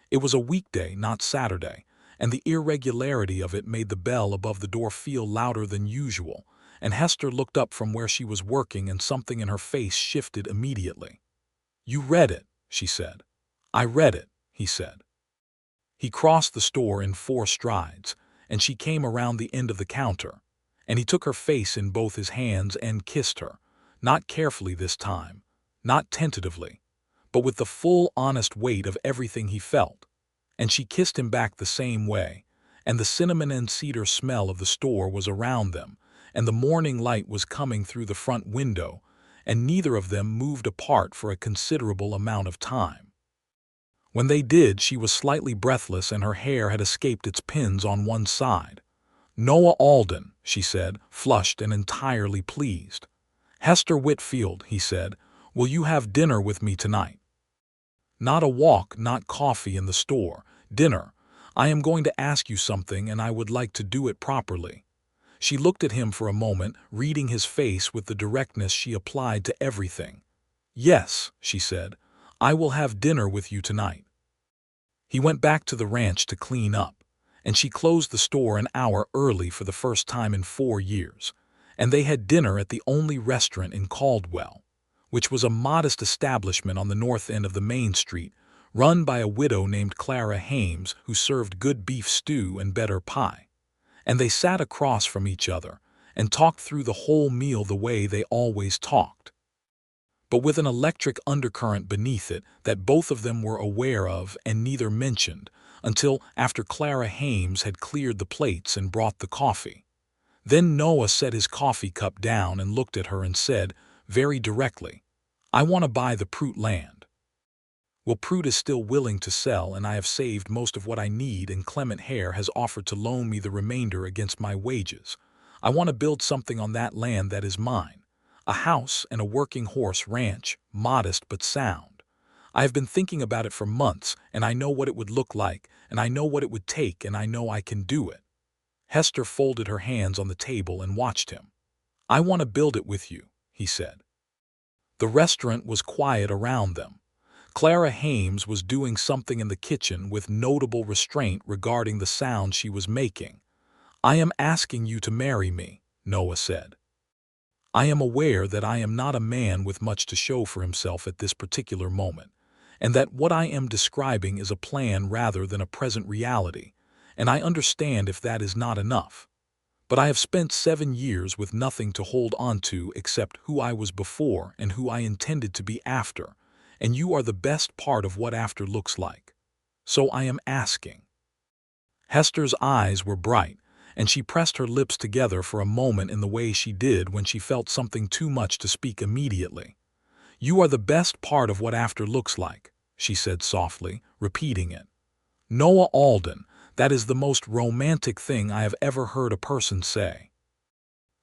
It was a weekday, not Saturday, and the irregularity of it made the bell above the door feel louder than usual, and Hester looked up from where she was working and something in her face shifted immediately. "You read it," she said. "I read it," he said. He crossed the store in 4 strides, and she came around the end of the counter, and he took her face in both his hands and kissed her, not carefully this time, not tentatively, but with the full, honest weight of everything he felt, and she kissed him back the same way, and the cinnamon and cedar smell of the store was around them, and the morning light was coming through the front window, and neither of them moved apart for a considerable amount of time. When they did, she was slightly breathless and her hair had escaped its pins on one side. "Noah Alden," she said, flushed and entirely pleased. "Hester Whitfield," he said, "will you have dinner with me tonight?" "Not a walk, not coffee in the store. Dinner. I am going to ask you something and I would like to do it properly." She looked at him for a moment, reading his face with the directness she applied to everything. "Yes," she said, "I will have dinner with you tonight." He went back to the ranch to clean up, and she closed the store an hour early for the first time in 4 years, and they had dinner at the only restaurant in Caldwell, which was a modest establishment on the north end of the main street, run by a widow named Clara Hames who served good beef stew and better pie. And they sat across from each other and talked through the whole meal the way they always talked, but with an electric undercurrent beneath it that both of them were aware of and neither mentioned until after Clara Hames had cleared the plates and brought the coffee. Then Noah set his coffee cup down and looked at her and said, very directly, "I want to buy the Prout land. Well, Prout is still willing to sell, and I have saved most of what I need, and Clement Hare has offered to loan me the remainder against my wages. I want to build something on that land that is mine. A house and a working horse ranch, modest but sound. I have been thinking about it for months, and I know what it would look like, and I know what it would take, and I know I can do it." Hester folded her hands on the table and watched him. "I want to build it with you," he said. The restaurant was quiet around them. Clara Hames was doing something in the kitchen with notable restraint regarding the sound she was making. "I am asking you to marry me," Noah said. "I am aware that I am not a man with much to show for himself at this particular moment, and that what I am describing is a plan rather than a present reality, and I understand if that is not enough. But I have spent 7 years with nothing to hold on to except who I was before and who I intended to be after, and you are the best part of what after looks like. So I am asking." Hester's eyes were bright, and she pressed her lips together for a moment in the way she did when she felt something too much to speak immediately. "You are the best part of what after looks like," she said softly, repeating it. "Noah Alden, that is the most romantic thing I have ever heard a person say."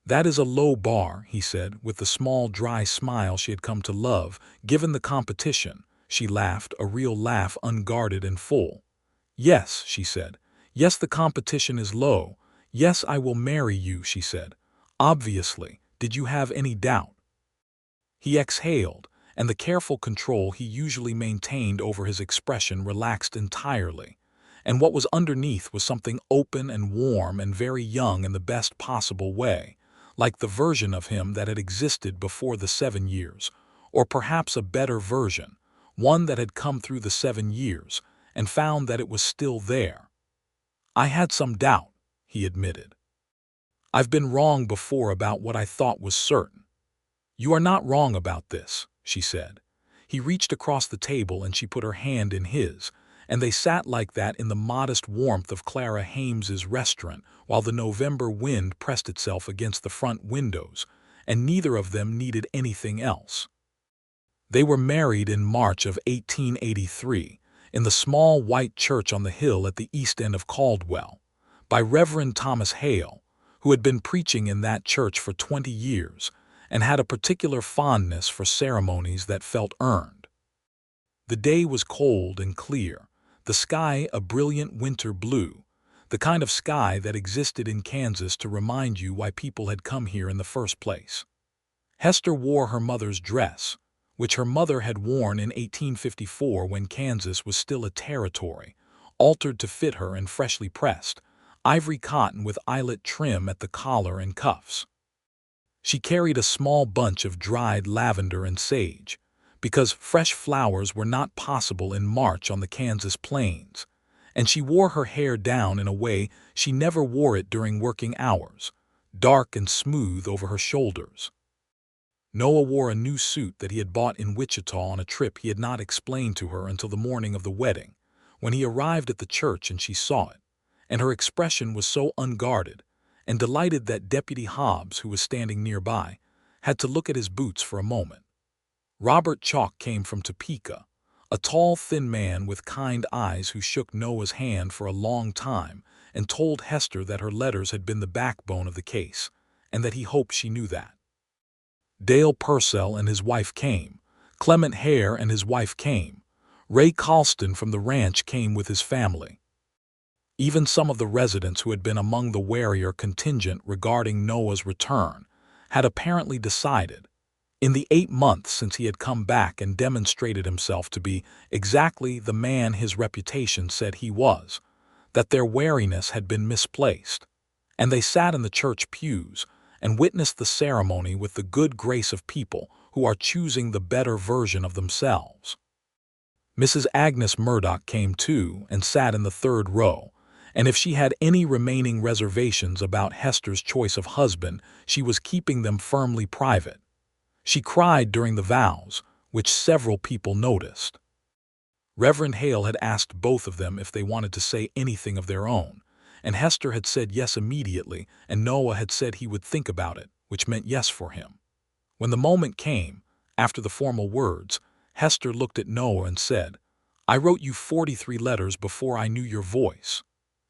"That is a low bar," he said, with the small, dry smile she had come to love, given the competition. She laughed, a real laugh, unguarded and full. "Yes," she said. "Yes, the competition is low. Yes, I will marry you," she said. "Obviously. Did you have any doubt?" He exhaled, and the careful control he usually maintained over his expression relaxed entirely, and what was underneath was something open and warm and very young in the best possible way, like the version of him that had existed before the 7 years, or perhaps a better version, one that had come through the 7 years and found that it was still there. "I had some doubt," he admitted. "I've been wrong before about what I thought was certain." "You are not wrong about this," she said. He reached across the table and she put her hand in his, and they sat like that in the modest warmth of Clara Hames's restaurant while the November wind pressed itself against the front windows, and neither of them needed anything else. They were married in March of 1883 in the small white church on the hill at the east end of Caldwell, by Reverend Thomas Hale, who had been preaching in that church for 20 years and had a particular fondness for ceremonies that felt earned. The day was cold and clear, the sky a brilliant winter blue, the kind of sky that existed in Kansas to remind you why people had come here in the first place. Hester wore her mother's dress, which her mother had worn in 1854 when Kansas was still a territory, altered to fit her and freshly pressed, ivory cotton with eyelet trim at the collar and cuffs. She carried a small bunch of dried lavender and sage, because fresh flowers were not possible in March on the Kansas plains, and she wore her hair down in a way she never wore it during working hours, dark and smooth over her shoulders. Noah wore a new suit that he had bought in Wichita on a trip he had not explained to her until the morning of the wedding, when he arrived at the church and she saw it, and her expression was so unguarded and delighted that Deputy Hobbs, who was standing nearby, had to look at his boots for a moment. Robert Chalk came from Topeka, a tall, thin man with kind eyes who shook Noah's hand for a long time and told Hester that her letters had been the backbone of the case, and that he hoped she knew that. Dale Purcell and his wife came. Clement Hare and his wife came. Ray Colston from the ranch came with his family. Even some of the residents who had been among the warier contingent regarding Noah's return had apparently decided, in the 8 months since he had come back and demonstrated himself to be exactly the man his reputation said he was, that their wariness had been misplaced, and they sat in the church pews and witnessed the ceremony with the good grace of people who are choosing the better version of themselves. Mrs. Agnes Murdoch came too and sat in the 3rd row, and if she had any remaining reservations about Hester's choice of husband, she was keeping them firmly private. She cried during the vows, which several people noticed. Reverend Hale had asked both of them if they wanted to say anything of their own, and Hester had said yes immediately, and Noah had said he would think about it, which meant yes for him. When the moment came, after the formal words, Hester looked at Noah and said, "I wrote you 43 letters before I knew your voice.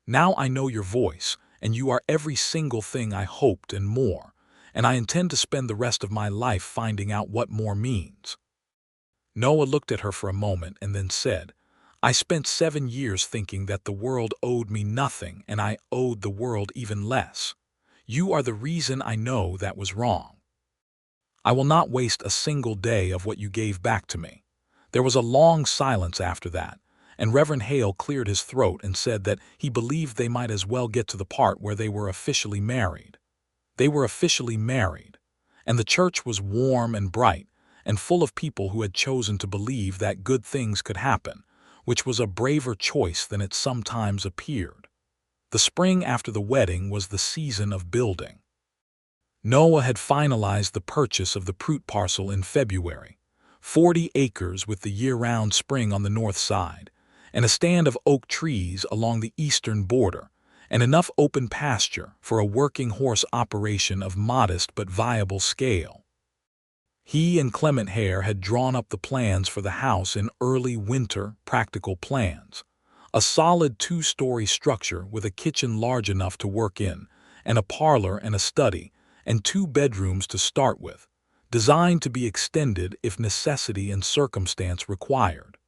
Now I know your voice, and you are every single thing I hoped and more, and I intend to spend the rest of my life finding out what more means." Noah looked at her for a moment and then said, "I spent 7 years thinking that the world owed me nothing and I owed the world even less. You are the reason I know that was wrong. I will not waste a single day of what you gave back to me." There was a long silence after that, and Reverend Hale cleared his throat and said that he believed they might as well get to the part where they were officially married. They were officially married, and the church was warm and bright and full of people who had chosen to believe that good things could happen, which was a braver choice than it sometimes appeared. The spring after the wedding was the season of building. Noah had finalized the purchase of the Prout parcel in February, 40 acres with the year-round spring on the north side, and a stand of oak trees along the eastern border, and enough open pasture for a working horse operation of modest but viable scale. He and Clement Hare had drawn up the plans for the house in early winter practical plans, a solid 2-story structure with a kitchen large enough to work in, and a parlor and a study, and 2 bedrooms to start with, designed to be extended if necessity and circumstance required.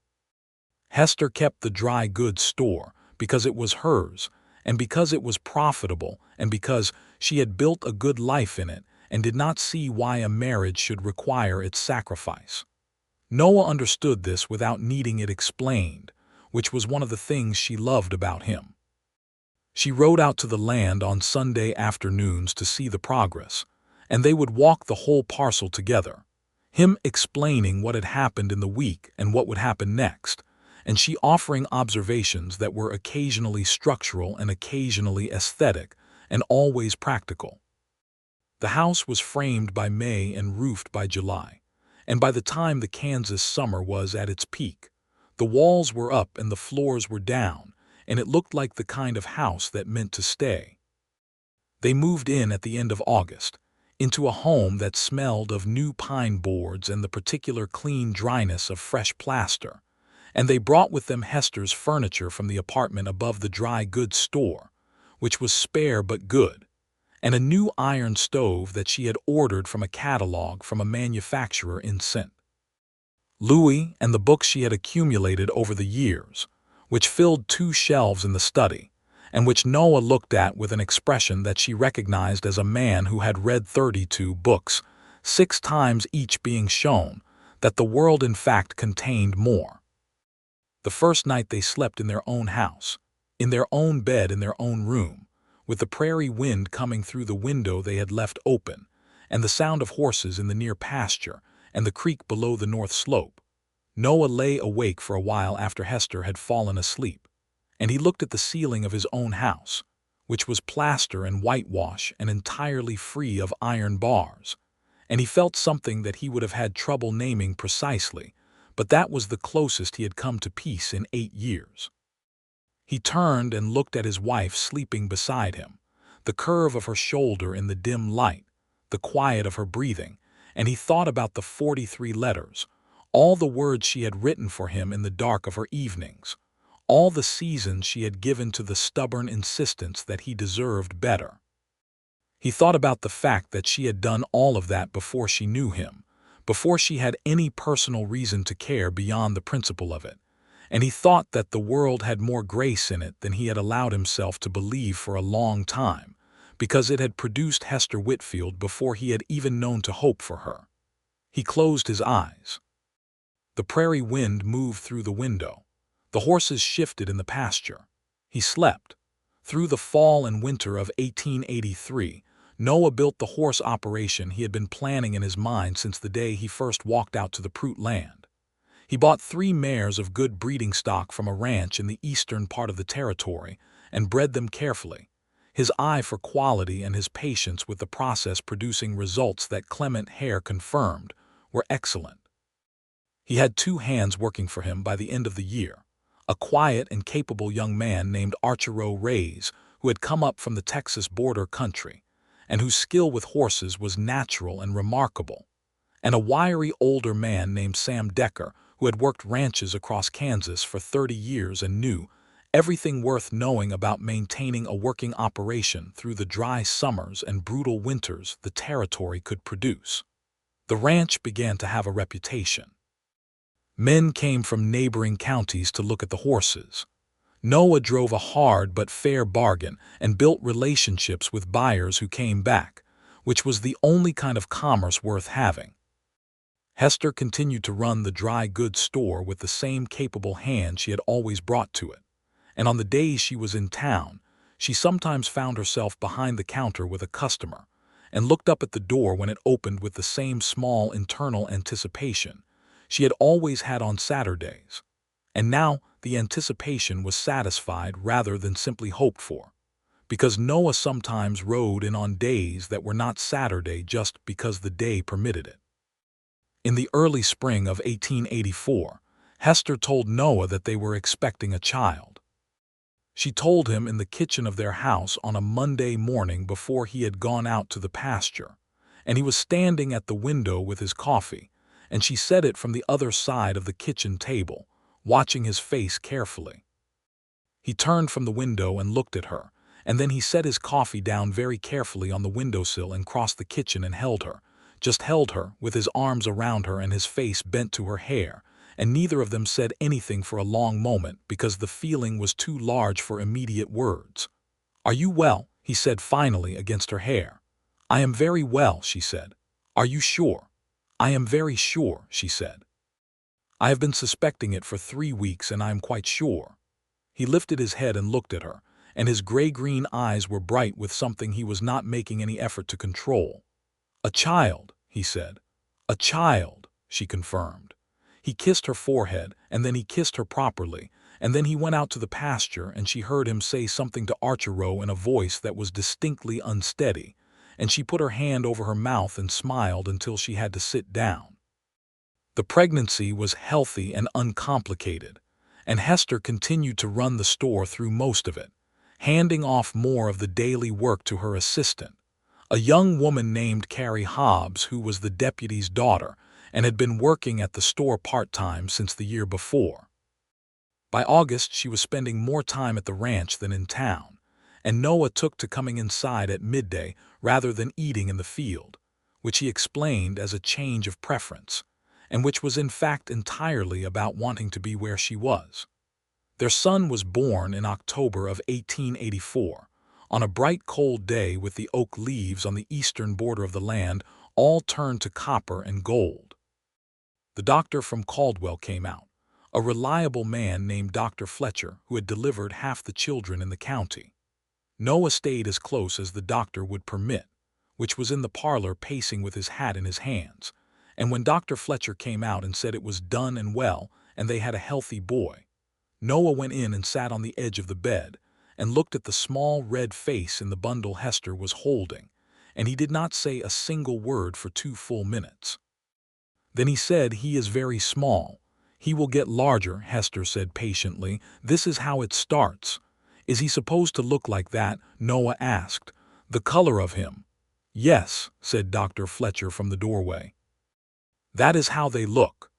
Hester kept the dry goods store because it was hers, and because it was profitable, and because she had built a good life in it and did not see why a marriage should require its sacrifice. Noah understood this without needing it explained, which was one of the things she loved about him. She rode out to the land on Sunday afternoons to see the progress, and they would walk the whole parcel together, him explaining what had happened in the week and what would happen next, and she offering observations that were occasionally structural and occasionally aesthetic and always practical. The house was framed by May and roofed by July, and by the time the Kansas summer was at its peak, the walls were up and the floors were down, and it looked like the kind of house that meant to stay. They moved in at the end of August, into a home that smelled of new pine boards and the particular clean dryness of fresh plaster, and they brought with them Hester's furniture from the apartment above the dry goods store, which was spare but good, and a new iron stove that she had ordered from a catalog from a manufacturer in St. Louis, and the books she had accumulated over the years, which filled 2 shelves in the study, and which Noah looked at with an expression that she recognized as a man who had read 32 books, 6 times each being shown that the world in fact contained more. The first night they slept in their own house, in their own bed in their own room, with the prairie wind coming through the window they had left open, and the sound of horses in the near pasture and the creek below the north slope. Noah lay awake for a while after Hester had fallen asleep, and he looked at the ceiling of his own house, which was plaster and whitewash and entirely free of iron bars, and he felt something that he would have had trouble naming precisely, but that was the closest he had come to peace in 8 years. He turned and looked at his wife sleeping beside him, the curve of her shoulder in the dim light, the quiet of her breathing, and he thought about the 43 letters, all the words she had written for him in the dark of her evenings, all the seasons she had given to the stubborn insistence that he deserved better. He thought about the fact that she had done all of that before she knew him, before she had any personal reason to care beyond the principle of it, and he thought that the world had more grace in it than he had allowed himself to believe for a long time, because it had produced Hester Whitfield before he had even known to hope for her. He closed his eyes. The prairie wind moved through the window. The horses shifted in the pasture. He slept. Through the fall and winter of 1883, Noah built the horse operation he had been planning in his mind since the day he first walked out to the Prout land. He bought 3 mares of good breeding stock from a ranch in the eastern part of the territory and bred them carefully, his eye for quality and his patience with the process producing results that Clement Hare confirmed were excellent. He had 2 hands working for him by the end of the year, a quiet and capable young man named Archero Reyes, who had come up from the Texas border country, and whose skill with horses was natural and remarkable, and a wiry older man named Sam Decker, who had worked ranches across Kansas for 30 years and knew everything worth knowing about maintaining a working operation through the dry summers and brutal winters the territory could produce. The ranch began to have a reputation. Men came from neighboring counties to look at the horses. Noah drove a hard but fair bargain and built relationships with buyers who came back, which was the only kind of commerce worth having. Hester continued to run the dry goods store with the same capable hand she had always brought to it, and on the days she was in town, she sometimes found herself behind the counter with a customer and looked up at the door when it opened with the same small internal anticipation she had always had on Saturdays, and now the anticipation was satisfied rather than simply hoped for, because Noah sometimes rode in on days that were not Saturday just because the day permitted it. In the early spring of 1884, Hester told Noah that they were expecting a child. She told him in the kitchen of their house on a Monday morning before he had gone out to the pasture, and he was standing at the window with his coffee, and she said it from the other side of the kitchen table, watching his face carefully. He turned from the window and looked at her, and then he set his coffee down very carefully on the windowsill and crossed the kitchen and held her, just held her, with his arms around her and his face bent to her hair, and neither of them said anything for a long moment because the feeling was too large for immediate words. "Are you well?" he said finally against her hair. "I am very well," she said. "Are you sure?" "I am very sure," she said. I have been suspecting it for 3 weeks, and I am quite sure." He lifted his head and looked at her, and his gray-green eyes were bright with something he was not making any effort to control. "A child," he said. "A child," she confirmed. He kissed her forehead, and then he kissed her properly, and then he went out to the pasture, and she heard him say something to Archero in a voice that was distinctly unsteady, and she put her hand over her mouth and smiled until she had to sit down. The pregnancy was healthy and uncomplicated, and Hester continued to run the store through most of it, handing off more of the daily work to her assistant, a young woman named Carrie Hobbs, who was the deputy's daughter and had been working at the store part-time since the year before. By August, she was spending more time at the ranch than in town, and Noah took to coming inside at midday rather than eating in the field, which he explained as a change of preference, and which was in fact entirely about wanting to be where she was. Their son was born in October of 1884, on a bright cold day with the oak leaves on the eastern border of the land all turned to copper and gold. The doctor from Caldwell came out, a reliable man named Dr. Fletcher, who had delivered half the children in the county. Noah stayed as close as the doctor would permit, which was in the parlor pacing with his hat in his hands, and when Dr. Fletcher came out and said it was done and well and they had a healthy boy, Noah went in and sat on the edge of the bed and looked at the small red face in the bundle Hester was holding, and he did not say a single word for 2 full minutes. Then he said, "He is very small. He will get larger," Hester said patiently. "This is how it starts." "Is he supposed to look like that?" Noah asked. "The color of him?" "Yes," said Dr. Fletcher from the doorway. "That is how they look."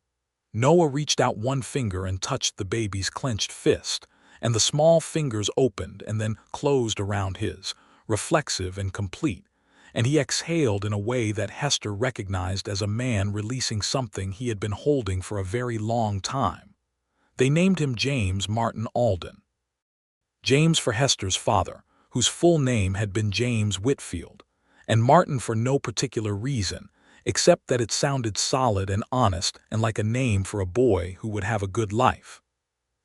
Noah reached out one finger and touched the baby's clenched fist, and the small fingers opened and then closed around his, reflexive and complete, and he exhaled in a way that Hester recognized as a man releasing something he had been holding for a very long time. They named him James Martin Alden. James for Hester's father, whose full name had been James Whitfield, and Martin for no particular reason, except that it sounded solid and honest and like a name for a boy who would have a good life.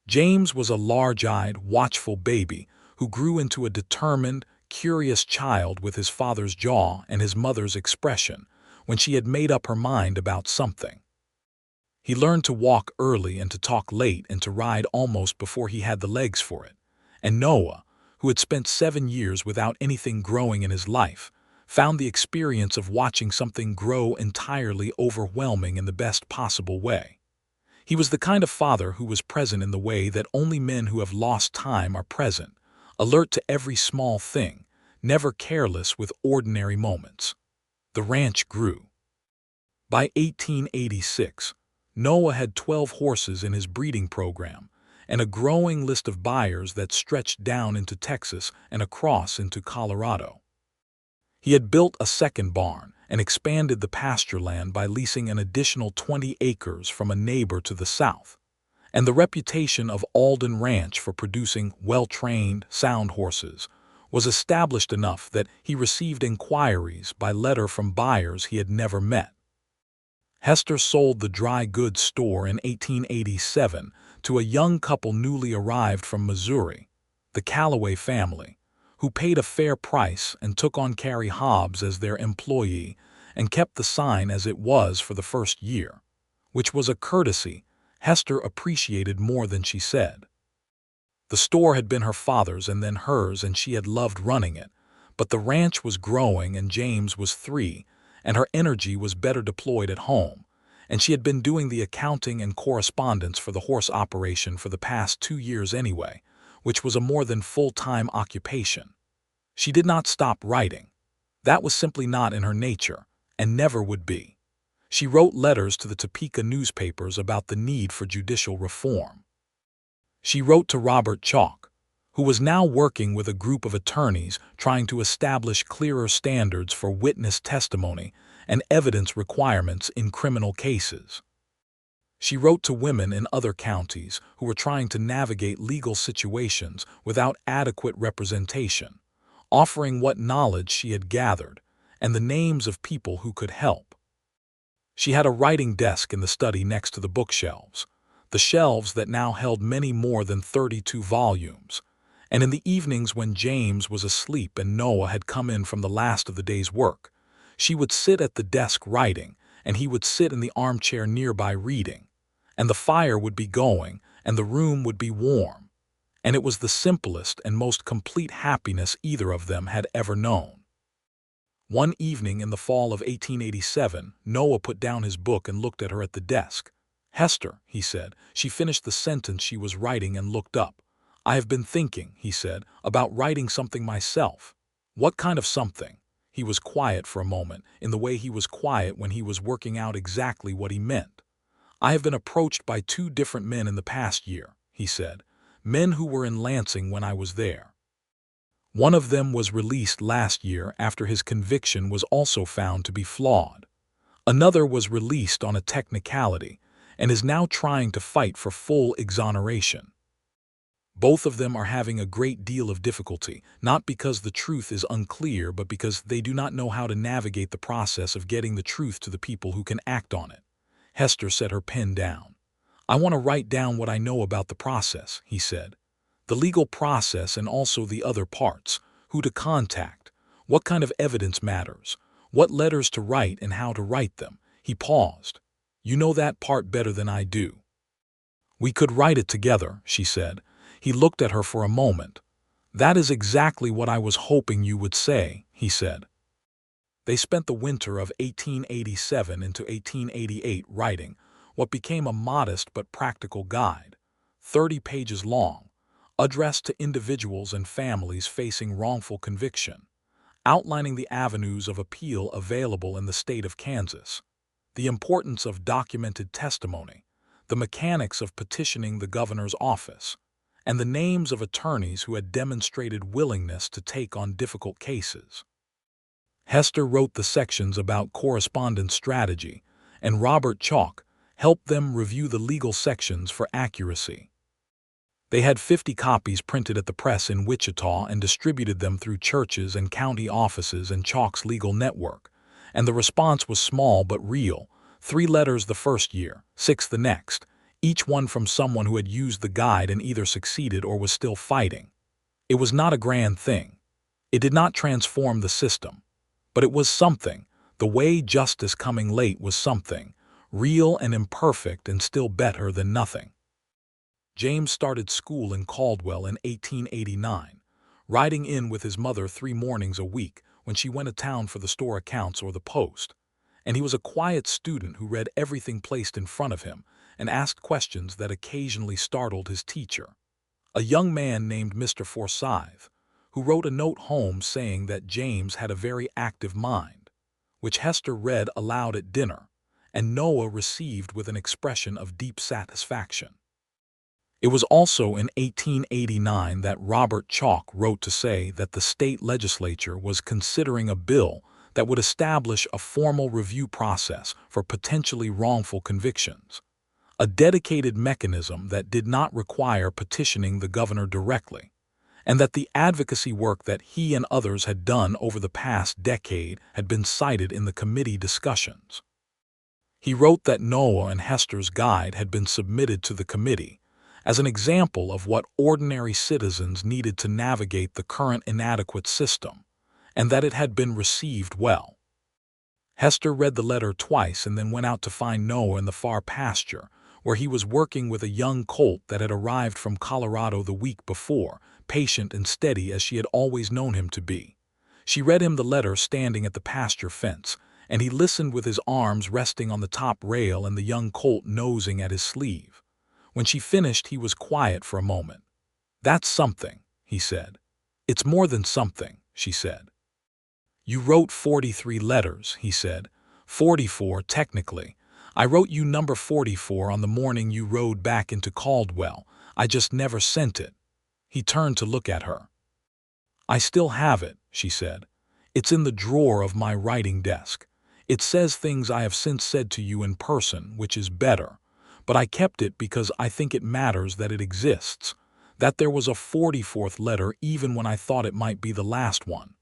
James was a large-eyed, watchful baby who grew into a determined, curious child with his father's jaw and his mother's expression when she had made up her mind about something. He learned to walk early and to talk late and to ride almost before he had the legs for it, and Noah, who had spent 7 years without anything growing in his life, found the experience of watching something grow entirely overwhelming in the best possible way. He was the kind of father who was present in the way that only men who have lost time are present, alert to every small thing, never careless with ordinary moments. The ranch grew. By 1886, Noah had 12 horses in his breeding program, and a growing list of buyers that stretched down into Texas and across into Colorado. He had built a second barn and expanded the pasture land by leasing an additional 20 acres from a neighbor to the south, and the reputation of Alden Ranch for producing well-trained, sound horses was established enough that he received inquiries by letter from buyers he had never met. Hester sold the dry goods store in 1887 to a young couple newly arrived from Missouri, the Calloway family, who paid a fair price and took on Carrie Hobbs as their employee and kept the sign as it was for the first year, which was a courtesy Hester appreciated more than she said. The store had been her father's and then hers, and she had loved running it, but the ranch was growing and James was 3, and her energy was better deployed at home, and she had been doing the accounting and correspondence for the horse operation for the past 2 years anyway, which was a more than full-time occupation. She did not stop writing. That was simply not in her nature, and never would be. She wrote letters to the Topeka newspapers about the need for judicial reform. She wrote to Robert Chalk, who was now working with a group of attorneys trying to establish clearer standards for witness testimony and evidence requirements in criminal cases. She wrote to women in other counties who were trying to navigate legal situations without adequate representation, offering what knowledge she had gathered and the names of people who could help. She had a writing desk in the study next to the bookshelves, the shelves that now held many more than 32 volumes. And in the evenings when James was asleep and Noah had come in from the last of the day's work, she would sit at the desk writing, and he would sit in the armchair nearby reading. And the fire would be going, and the room would be warm. And it was the simplest and most complete happiness either of them had ever known. One evening in the fall of 1887, Noah put down his book and looked at her at the desk. "Hester," he said. She finished the sentence she was writing and looked up. "I have been thinking," he said, "about writing something myself." "What kind of something?" He was quiet for a moment, in the way he was quiet when he was working out exactly what he meant. "I have been approached by 2 different men in the past year," he said. "Men who were in Lansing when I was there. One of them was released last year after his conviction was also found to be flawed. Another was released on a technicality and is now trying to fight for full exoneration. Both of them are having a great deal of difficulty, not because the truth is unclear, but because they do not know how to navigate the process of getting the truth to the people who can act on it." Hester set her pen down. "I want to write down what I know about the process," he said. "The legal process and also the other parts, who to contact, what kind of evidence matters, what letters to write and how to write them." He paused. "You know that part better than I do." "We could write it together," she said. He looked at her for a moment. "That is exactly what I was hoping you would say," he said. They spent the winter of 1887 into 1888 writing what became a modest but practical guide, 30 pages long, addressed to individuals and families facing wrongful conviction, outlining the avenues of appeal available in the state of Kansas, the importance of documented testimony, the mechanics of petitioning the governor's office, and the names of attorneys who had demonstrated willingness to take on difficult cases. Hester wrote the sections about correspondence strategy, and Robert Chalk helped them review the legal sections for accuracy. They had 50 copies printed at the press in Wichita and distributed them through churches and county offices and Chalk's legal network, and the response was small but real: 3 letters the first year, 6 the next, each one from someone who had used the guide and either succeeded or was still fighting. It was not a grand thing. It did not transform the system. But it was something. The way justice coming late was something, real and imperfect and still better than nothing. James started school in Caldwell in 1889, riding in with his mother 3 mornings a week when she went to town for the store accounts or the post. And he was a quiet student who read everything placed in front of him and asked questions that occasionally startled his teacher, a young man named Mr. Forsyth, who wrote a note home saying that James had a very active mind, which Hester read aloud at dinner, and Noah received with an expression of deep satisfaction. It was also in 1889 that Robert Chalk wrote to say that the state legislature was considering a bill that would establish a formal review process for potentially wrongful convictions, a dedicated mechanism that did not require petitioning the governor directly, and that the advocacy work that he and others had done over the past decade had been cited in the committee discussions. He wrote that Noah and Hester's guide had been submitted to the committee as an example of what ordinary citizens needed to navigate the current inadequate system, and that it had been received well. Hester read the letter twice and then went out to find Noah in the far pasture, where he was working with a young colt that had arrived from Colorado the week before, patient and steady as she had always known him to be. She read him the letter standing at the pasture fence, and he listened with his arms resting on the top rail and the young colt nosing at his sleeve. When she finished, he was quiet for a moment. "That's something," he said. "It's more than something," she said. "You wrote 43 letters," he said. "44, technically. I wrote you number 44 on the morning you rode back into Caldwell. I just never sent it." He turned to look at her. "I still have it," she said. "It's in the drawer of my writing desk. It says things I have since said to you in person, which is better. But I kept it because I think it matters that it exists, that there was a 44th letter even when I thought it might be the last one."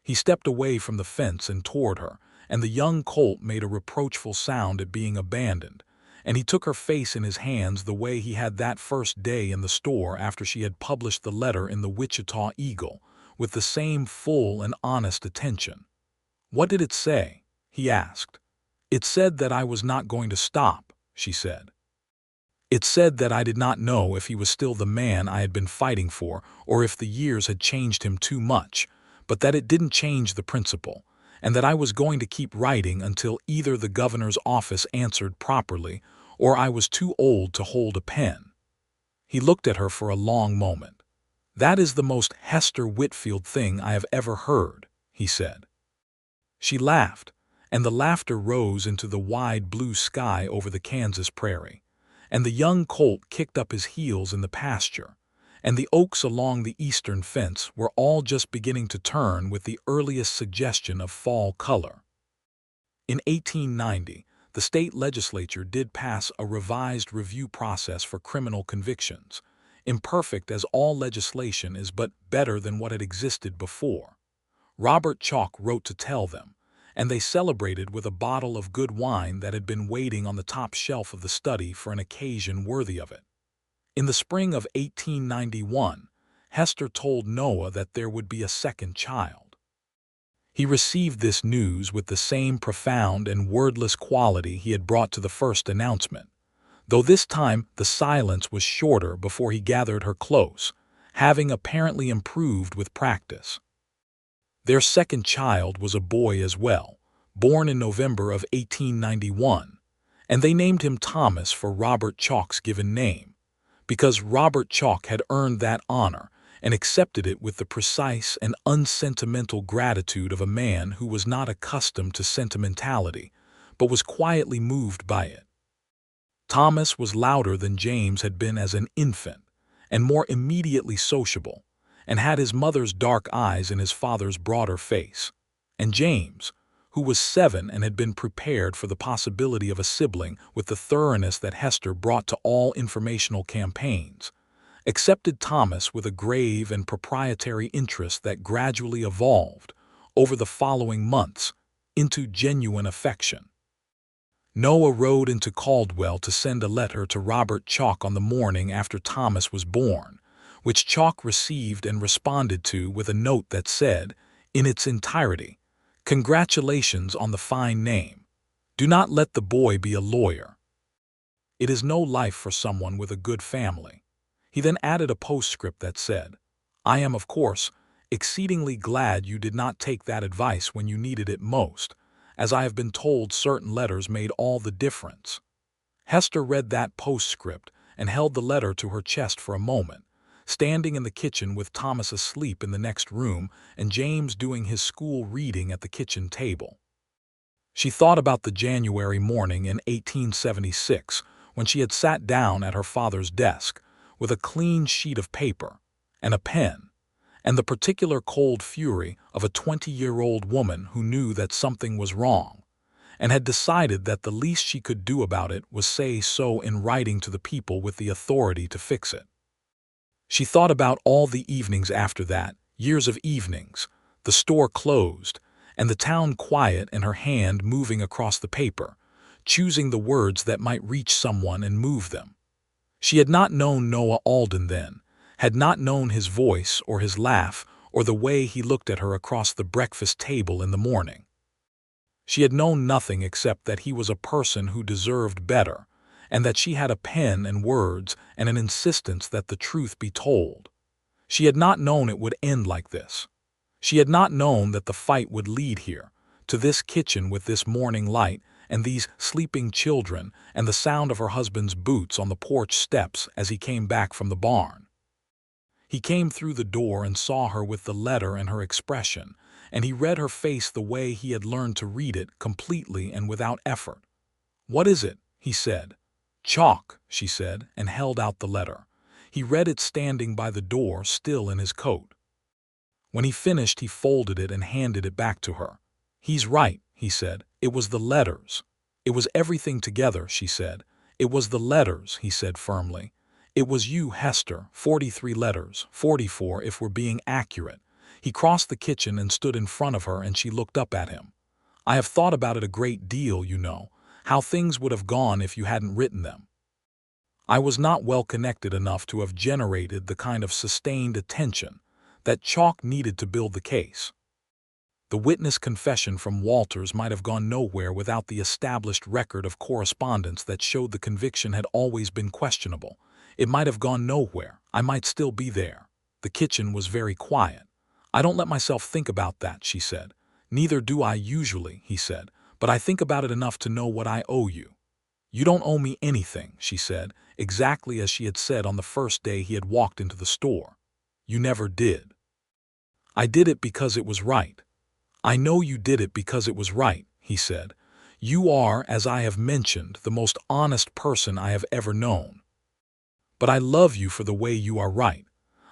He stepped away from the fence and toward her, and the young colt made a reproachful sound at being abandoned, and he took her face in his hands the way he had that first day in the store after she had published the letter in the Wichita Eagle, with the same full and honest attention. "What did it say?" he asked. "It said that I was not going to stop," she said. "It said that I did not know if he was still the man I had been fighting for or if the years had changed him too much, but that it didn't change the principle, and that I was going to keep writing until either the governor's office answered properly or I was too old to hold a pen." He looked at her for a long moment. "That is the most Hester Whitfield thing I have ever heard," he said. She laughed, and the laughter rose into the wide blue sky over the Kansas prairie, and the young colt kicked up his heels in the pasture, and the oaks along the eastern fence were all just beginning to turn with the earliest suggestion of fall color. In 1890, the state legislature did pass a revised review process for criminal convictions, imperfect as all legislation is but better than what had existed before. Robert Chalk wrote to tell them, and they celebrated with a bottle of good wine that had been waiting on the top shelf of the study for an occasion worthy of it. In the spring of 1891, Hester told Noah that there would be a second child. He received this news with the same profound and wordless quality he had brought to the first announcement, though this time the silence was shorter before he gathered her close, having apparently improved with practice. Their second child was a boy as well, born in November of 1891, and they named him Thomas for Robert Chalk's given name, because Robert Chalk had earned that honor and accepted it with the precise and unsentimental gratitude of a man who was not accustomed to sentimentality, but was quietly moved by it. Thomas was louder than James had been as an infant, and more immediately sociable, and had his mother's dark eyes in his father's broader face. And James, who was 7 and had been prepared for the possibility of a sibling with the thoroughness that Hester brought to all informational campaigns, accepted Thomas with a grave and proprietary interest that gradually evolved, over the following months, into genuine affection. Noah rode into Caldwell to send a letter to Robert Chalk on the morning after Thomas was born, which Chalk received and responded to with a note that said, in its entirety, "Congratulations on the fine name. Do not let the boy be a lawyer." It is no life for someone with a good family. He then added a postscript that said, "I am, of course, exceedingly glad you did not take that advice when you needed it most, as I have been told certain letters made all the difference." Hester read that postscript and held the letter to her chest for a moment, standing in the kitchen with Thomas asleep in the next room and James doing his school reading at the kitchen table. She thought about the January morning in 1876 when she had sat down at her father's desk with a clean sheet of paper and a pen, and the particular cold fury of a 20-year-old woman who knew that something was wrong, and had decided that the least she could do about it was say so in writing to the people with the authority to fix it. She thought about all the evenings after that, years of evenings, the store closed, and the town quiet and her hand moving across the paper, choosing the words that might reach someone and move them. She had not known Noah Alden then, had not known his voice or his laugh or the way he looked at her across the breakfast table in the morning. She had known nothing except that he was a person who deserved better, and that she had a pen and words and an insistence that the truth be told. She had not known it would end like this. She had not known that the fight would lead here, to this kitchen with this morning light and these sleeping children and the sound of her husband's boots on the porch steps as he came back from the barn. He came through the door and saw her with the letter and her expression, and he read her face the way he had learned to read it, completely and without effort. "What is it?" he said. "Chalk," she said, and held out the letter. He read it standing by the door, still in his coat. When he finished, he folded it and handed it back to her. "He's right," he said. "It was the letters." "It was everything together," she said. "It was the letters," he said firmly. "It was you, Hester, 43 letters, 44 if we're being accurate." He crossed the kitchen and stood in front of her, and she looked up at him. I have thought about it a great deal, you know, how things would have gone if you hadn't written them. I was not well connected enough to have generated the kind of sustained attention that Chalk needed to build the case. The witness confession from Walters might have gone nowhere without the established record of correspondence that showed the conviction had always been questionable. It might have gone nowhere. I might still be there. The kitchen was very quiet. I don't let myself think about that, she said. Neither do I usually, he said, but I think about it enough to know what I owe you. You don't owe me anything, she said, exactly as she had said on the first day he had walked into the store. You never did. I did it because it was right. I know you did it because it was right, he said. You are, as I have mentioned, the most honest person I have ever known. But I love you for the way you are right.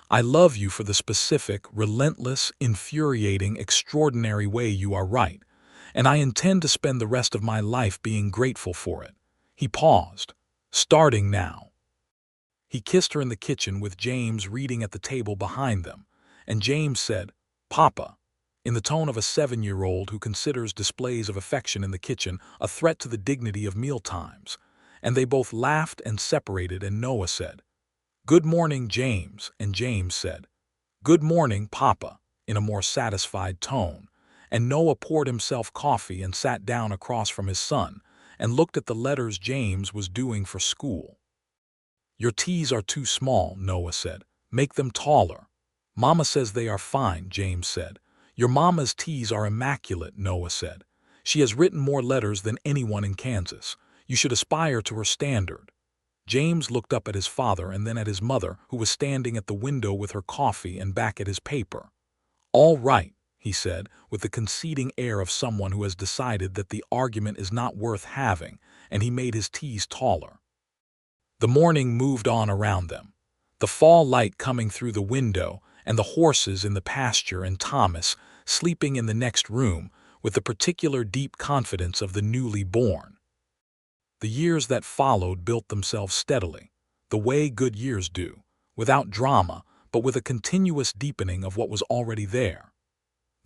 I love you for the specific, relentless, infuriating, extraordinary way you are right, and I intend to spend the rest of my life being grateful for it. He paused. Starting now. He kissed her in the kitchen with James reading at the table behind them, and James said, Papa, in the tone of a 7-year-old who considers displays of affection in the kitchen a threat to the dignity of mealtimes, and they both laughed and separated, and Noah said, Good morning, James, and James said, Good morning, Papa, in a more satisfied tone, and Noah poured himself coffee and sat down across from his son and looked at the letters James was doing for school. Your tees are too small, Noah said. Make them taller. Mama says they are fine, James said. Your mama's tees are immaculate, Noah said. She has written more letters than anyone in Kansas. You should aspire to her standard. James looked up at his father and then at his mother, who was standing at the window with her coffee and back at his paper. All right, he said, with the conceding air of someone who has decided that the argument is not worth having, and he made his tees taller. The morning moved on around them, the fall light coming through the window, and the horses in the pasture, and Thomas sleeping in the next room with the particular deep confidence of the newly born. The years that followed built themselves steadily, the way good years do, without drama, but with a continuous deepening of what was already there.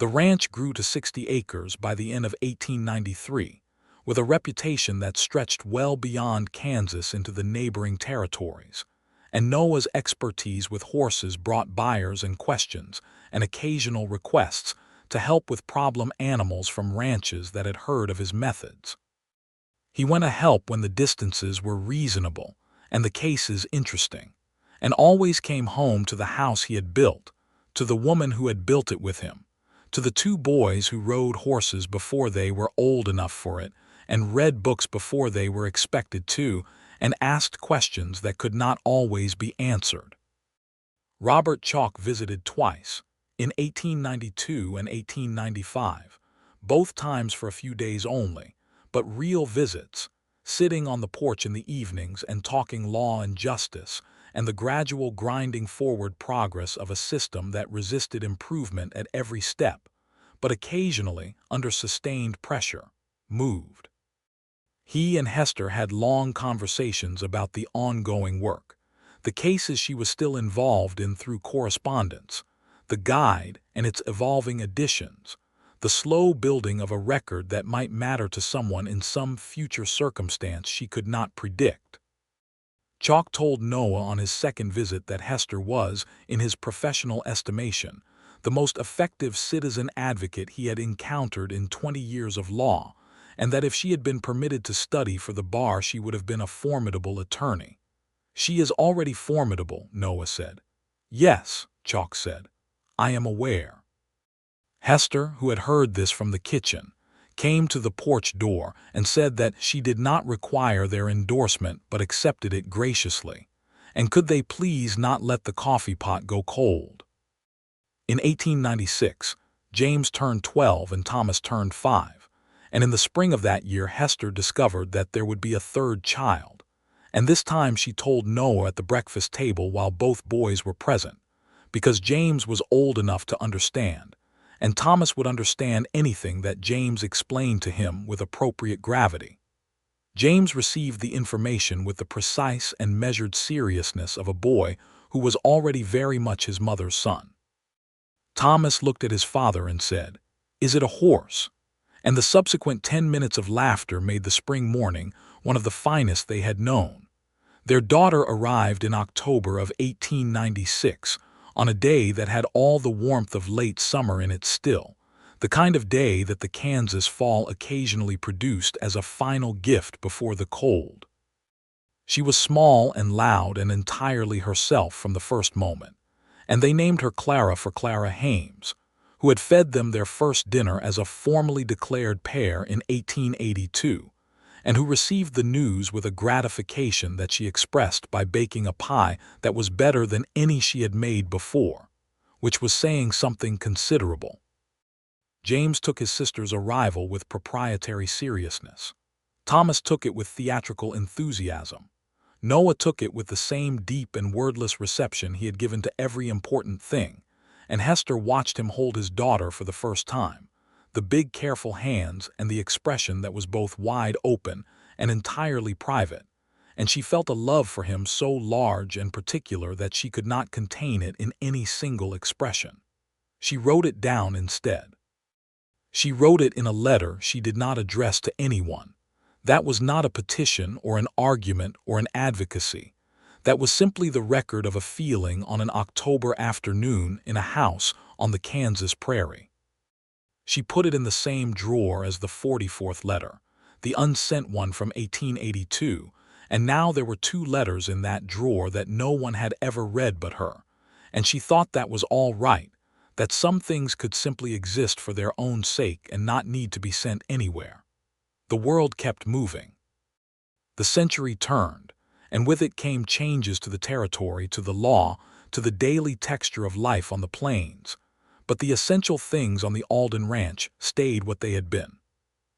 The ranch grew to 60 acres by the end of 1893, with a reputation that stretched well beyond Kansas into the neighboring territories, and Noah's expertise with horses brought buyers and questions and occasional requests to help with problem animals from ranches that had heard of his methods. He went to help when the distances were reasonable and the cases interesting, and always came home to the house he had built, to the woman who had built it with him, to the 2 boys who rode horses before they were old enough for it, and read books before they were expected to, and asked questions that could not always be answered. Robert Chalk visited twice, in 1892 and 1895, both times for a few days only, but real visits, sitting on the porch in the evenings and talking law and justice, and the gradual grinding forward progress of a system that resisted improvement at every step, but occasionally, under sustained pressure, moved. He and Hester had long conversations about the ongoing work, the cases she was still involved in through correspondence, the guide and its evolving additions, the slow building of a record that might matter to someone in some future circumstance she could not predict. Chalk told Noah on his second visit that Hester was, in his professional estimation, the most effective citizen advocate he had encountered in 20 years of law, and that if she had been permitted to study for the bar she would have been a formidable attorney. She is already formidable, Noah said. Yes, Chalk said. I am aware. Hester, who had heard this from the kitchen, came to the porch door and said that she did not require their endorsement but accepted it graciously, and could they please not let the coffee pot go cold. In 1896, James turned 12 and Thomas turned 5, and in the spring of that year Hester discovered that there would be a 3rd child, and this time she told Noah at the breakfast table while both boys were present, because James was old enough to understand, and Thomas would understand anything that James explained to him with appropriate gravity. James received the information with the precise and measured seriousness of a boy who was already very much his mother's son. Thomas looked at his father and said, "Is it a horse?" and the subsequent 10 minutes of laughter made the spring morning one of the finest they had known. Their daughter arrived in October of 1896, on a day that had all the warmth of late summer in it still, the kind of day that the Kansas fall occasionally produced as a final gift before the cold. She was small and loud and entirely herself from the first moment, and they named her Clara for Clara Hames, who had fed them their first dinner as a formally declared pair in 1882, and who received the news with a gratification that she expressed by baking a pie that was better than any she had made before, which was saying something considerable. James took his sister's arrival with proprietary seriousness. Thomas took it with theatrical enthusiasm. Noah took it with the same deep and wordless reception he had given to every important thing, and Hester watched him hold his daughter for the first time, the big careful hands and the expression that was both wide open and entirely private, and she felt a love for him so large and particular that she could not contain it in any single expression. She wrote it down instead. She wrote it in a letter she did not address to anyone. That was not a petition or an argument or an advocacy. That was simply the record of a feeling on an October afternoon in a house on the Kansas prairie. She put it in the same drawer as the 44th letter, the unsent one from 1882, and now there were 2 letters in that drawer that no one had ever read but her, and she thought that was all right, that some things could simply exist for their own sake and not need to be sent anywhere. The world kept moving. The century turned, and with it came changes to the territory, to the law, to the daily texture of life on the plains. But the essential things on the Alden ranch stayed what they had been.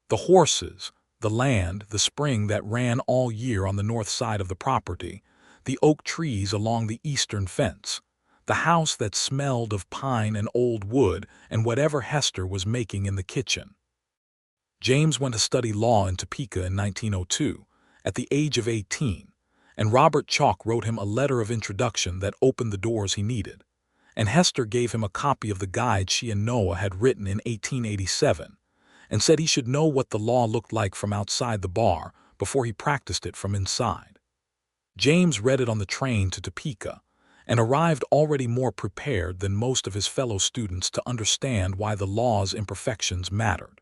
The horses, the land, the spring that ran all year on the north side of the property, the oak trees along the eastern fence, the house that smelled of pine and old wood, and whatever Hester was making in the kitchen. James went to study law in Topeka in 1902, at the age of 18, and Robert Chalk wrote him a letter of introduction that opened the doors he needed, and Hester gave him a copy of the guide she and Noah had written in 1887, and said he should know what the law looked like from outside the bar before he practiced it from inside. James read it on the train to Topeka, and arrived already more prepared than most of his fellow students to understand why the law's imperfections mattered.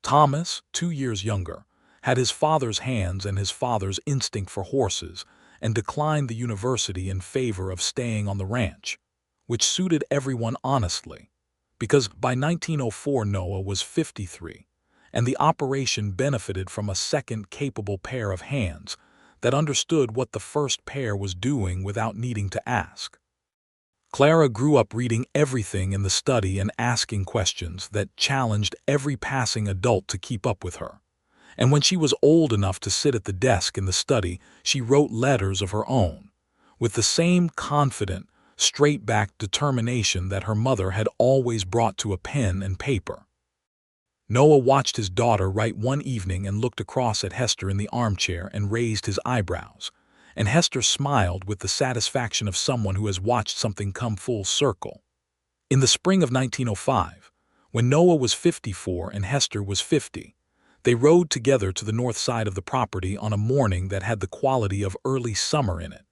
Thomas, 2 years younger, had his father's hands and his father's instinct for horses, and declined the university in favor of staying on the ranch, which suited everyone honestly, because by 1904 Noah was 53, and the operation benefited from a second capable pair of hands that understood what the first pair was doing without needing to ask. Clara grew up reading everything in the study and asking questions that challenged every passing adult to keep up with her. And when she was old enough to sit at the desk in the study, she wrote letters of her own, with the same confident, straight-backed determination that her mother had always brought to a pen and paper. Noah watched his daughter write one evening and looked across at Hester in the armchair and raised his eyebrows, and Hester smiled with the satisfaction of someone who has watched something come full circle. In the spring of 1905, when Noah was 54 and Hester was 50, they rode together to the north side of the property on a morning that had the quality of early summer in it,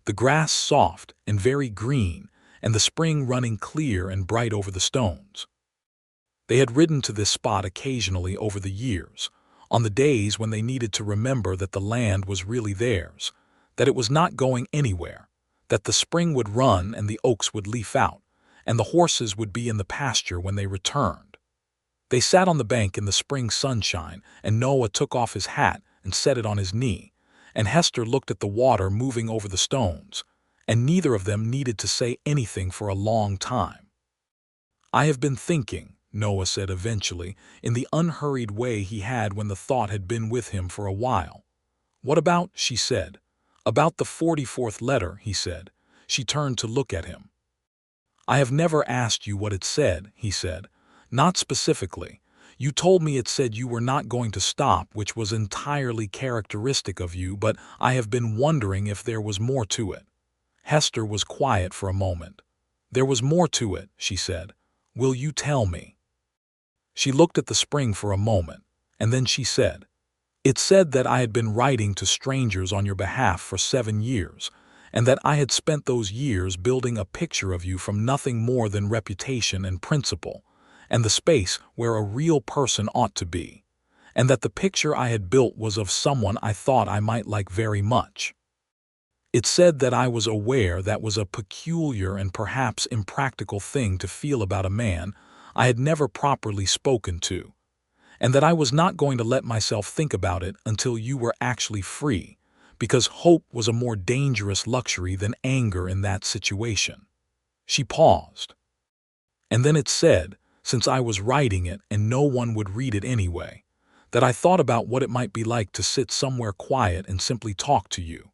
the grass soft and very green, and the spring running clear and bright over the stones. They had ridden to this spot occasionally over the years, on the days when they needed to remember that the land was really theirs, that it was not going anywhere, that the spring would run and the oaks would leaf out, and the horses would be in the pasture when they returned. They sat on the bank in the spring sunshine, and Noah took off his hat and set it on his knee, and Hester looked at the water moving over the stones, and neither of them needed to say anything for a long time. "I have been thinking," Noah said eventually, in the unhurried way he had when the thought had been with him for a while. "What about?" she said. "About the 44th letter," he said. She turned to look at him. "I have never asked you what it said," he said. "Not specifically. You told me it said you were not going to stop, which was entirely characteristic of you, but I have been wondering if there was more to it." Hester was quiet for a moment. "There was more to it," she said. "Will you tell me?" She looked at the spring for a moment, and then she said, "It said that I had been writing to strangers on your behalf for 7 years, and that I had spent those years building a picture of you from nothing more than reputation and principle, and the space where a real person ought to be, and that the picture I had built was of someone I thought I might like very much. It said that I was aware that was a peculiar and perhaps impractical thing to feel about a man I had never properly spoken to, and that I was not going to let myself think about it until you were actually free, because hope was a more dangerous luxury than anger in that situation." She paused. "And then it said, since I was writing it and no one would read it anyway, that I thought about what it might be like to sit somewhere quiet and simply talk to you,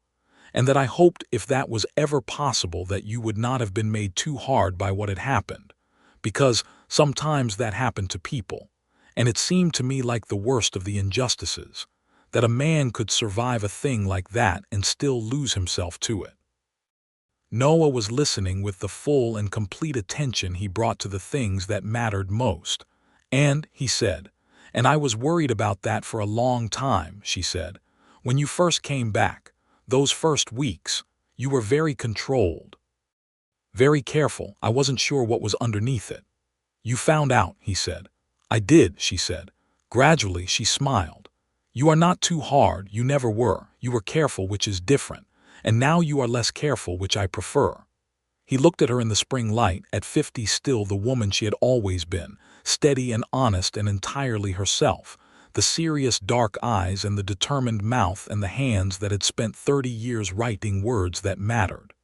and that I hoped if that was ever possible that you would not have been made too hard by what had happened, because sometimes that happened to people, and it seemed to me like the worst of the injustices, that a man could survive a thing like that and still lose himself to it." Noah was listening with the full and complete attention he brought to the things that mattered most. "And," he said, "and I was worried about that for a long time," she said. "When you first came back, those first weeks, you were very controlled, very careful. I wasn't sure what was underneath it." "You found out," he said. "I did," she said. Gradually she smiled. "You are not too hard, you never were. You were careful, which is different, and now you are less careful, which I prefer." He looked at her in the spring light, at 50 still the woman she had always been, steady and honest and entirely herself, the serious dark eyes and the determined mouth and the hands that had spent 30 years writing words that mattered.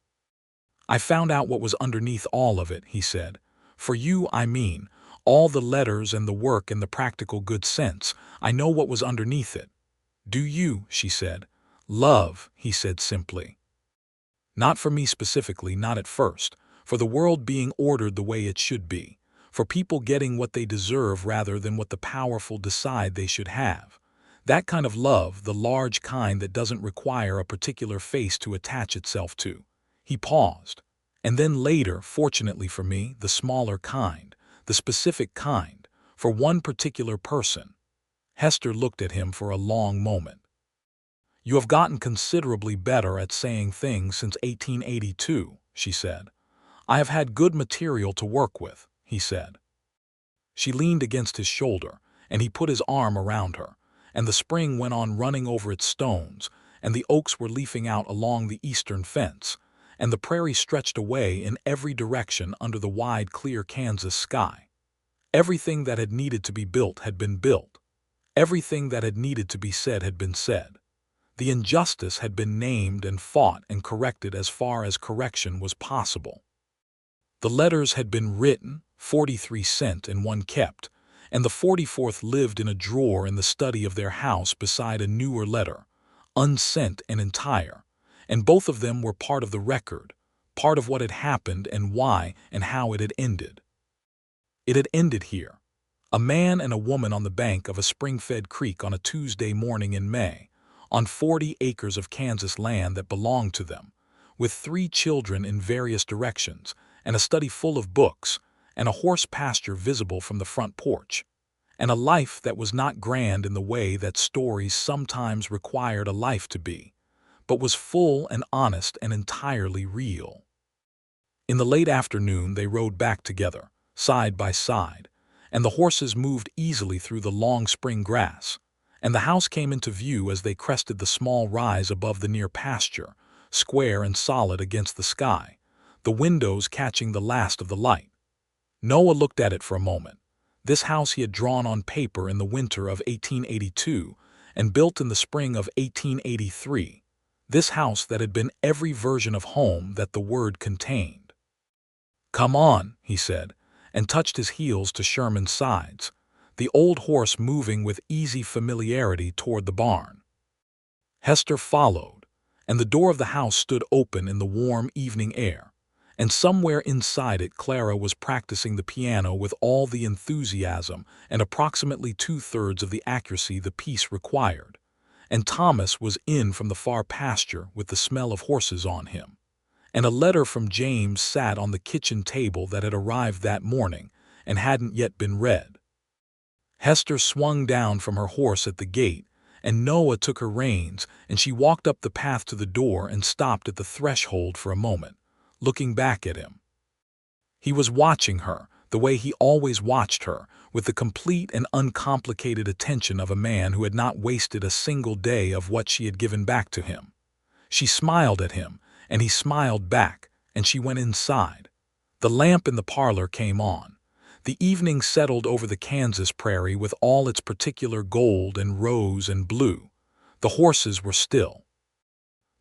"I found out what was underneath all of it," he said. "For you, I mean, all the letters and the work and the practical good sense. I know what was underneath it." "Do you?" she said. "Love," he said simply. "Not for me specifically, not at first, for the world being ordered the way it should be, for people getting what they deserve rather than what the powerful decide they should have. That kind of love, the large kind that doesn't require a particular face to attach itself to." He paused. "And then later, fortunately for me, the smaller kind, the specific kind, for one particular person." Hester looked at him for a long moment. "You have gotten considerably better at saying things since 1882, she said. "I have had good material to work with," he said. She leaned against his shoulder, and he put his arm around her, and the spring went on running over its stones, and the oaks were leafing out along the eastern fence, and the prairie stretched away in every direction under the wide, clear Kansas sky. Everything that had needed to be built had been built. Everything that had needed to be said had been said. The injustice had been named and fought and corrected as far as correction was possible. The letters had been written, 43 sent and 1 kept, and the 44th lived in a drawer in the study of their house beside a newer letter, unsent and entire, and both of them were part of the record, part of what had happened and why and how it had ended. It had ended here. A man and a woman on the bank of a spring-fed creek on a Tuesday morning in May, on 40 acres of Kansas land that belonged to them, with 3 children in various directions, and a study full of books, and a horse pasture visible from the front porch, and a life that was not grand in the way that stories sometimes required a life to be, but was full and honest and entirely real. In the late afternoon they rode back together, side by side, and the horses moved easily through the long spring grass, and the house came into view as they crested the small rise above the near pasture, square and solid against the sky, the windows catching the last of the light. Noah looked at it for a moment. This house he had drawn on paper in the winter of 1882 and built in the spring of 1883, this house that had been every version of home that the word contained. "Come on," he said, and touched his heels to Sherman's sides, the old horse moving with easy familiarity toward the barn. Hester followed, and the door of the house stood open in the warm evening air, and somewhere inside it Clara was practicing the piano with all the enthusiasm and approximately 2/3 of the accuracy the piece required, and Thomas was in from the far pasture with the smell of horses on him, and a letter from James sat on the kitchen table that had arrived that morning and hadn't yet been read. Hester swung down from her horse at the gate, and Noah took her reins, and she walked up the path to the door and stopped at the threshold for a moment, looking back at him. He was watching her, the way he always watched her, with the complete and uncomplicated attention of a man who had not wasted a single day of what she had given back to him. She smiled at him, and he smiled back, and she went inside. The lamp in the parlor came on. The evening settled over the Kansas prairie with all its particular gold and rose and blue. The horses were still.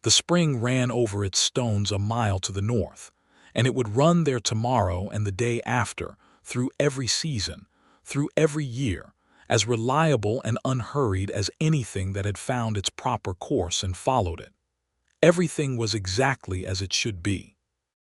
The spring ran over its stones a mile to the north, and it would run there tomorrow and the day after, through every season, through every year, as reliable and unhurried as anything that had found its proper course and followed it. Everything was exactly as it should be.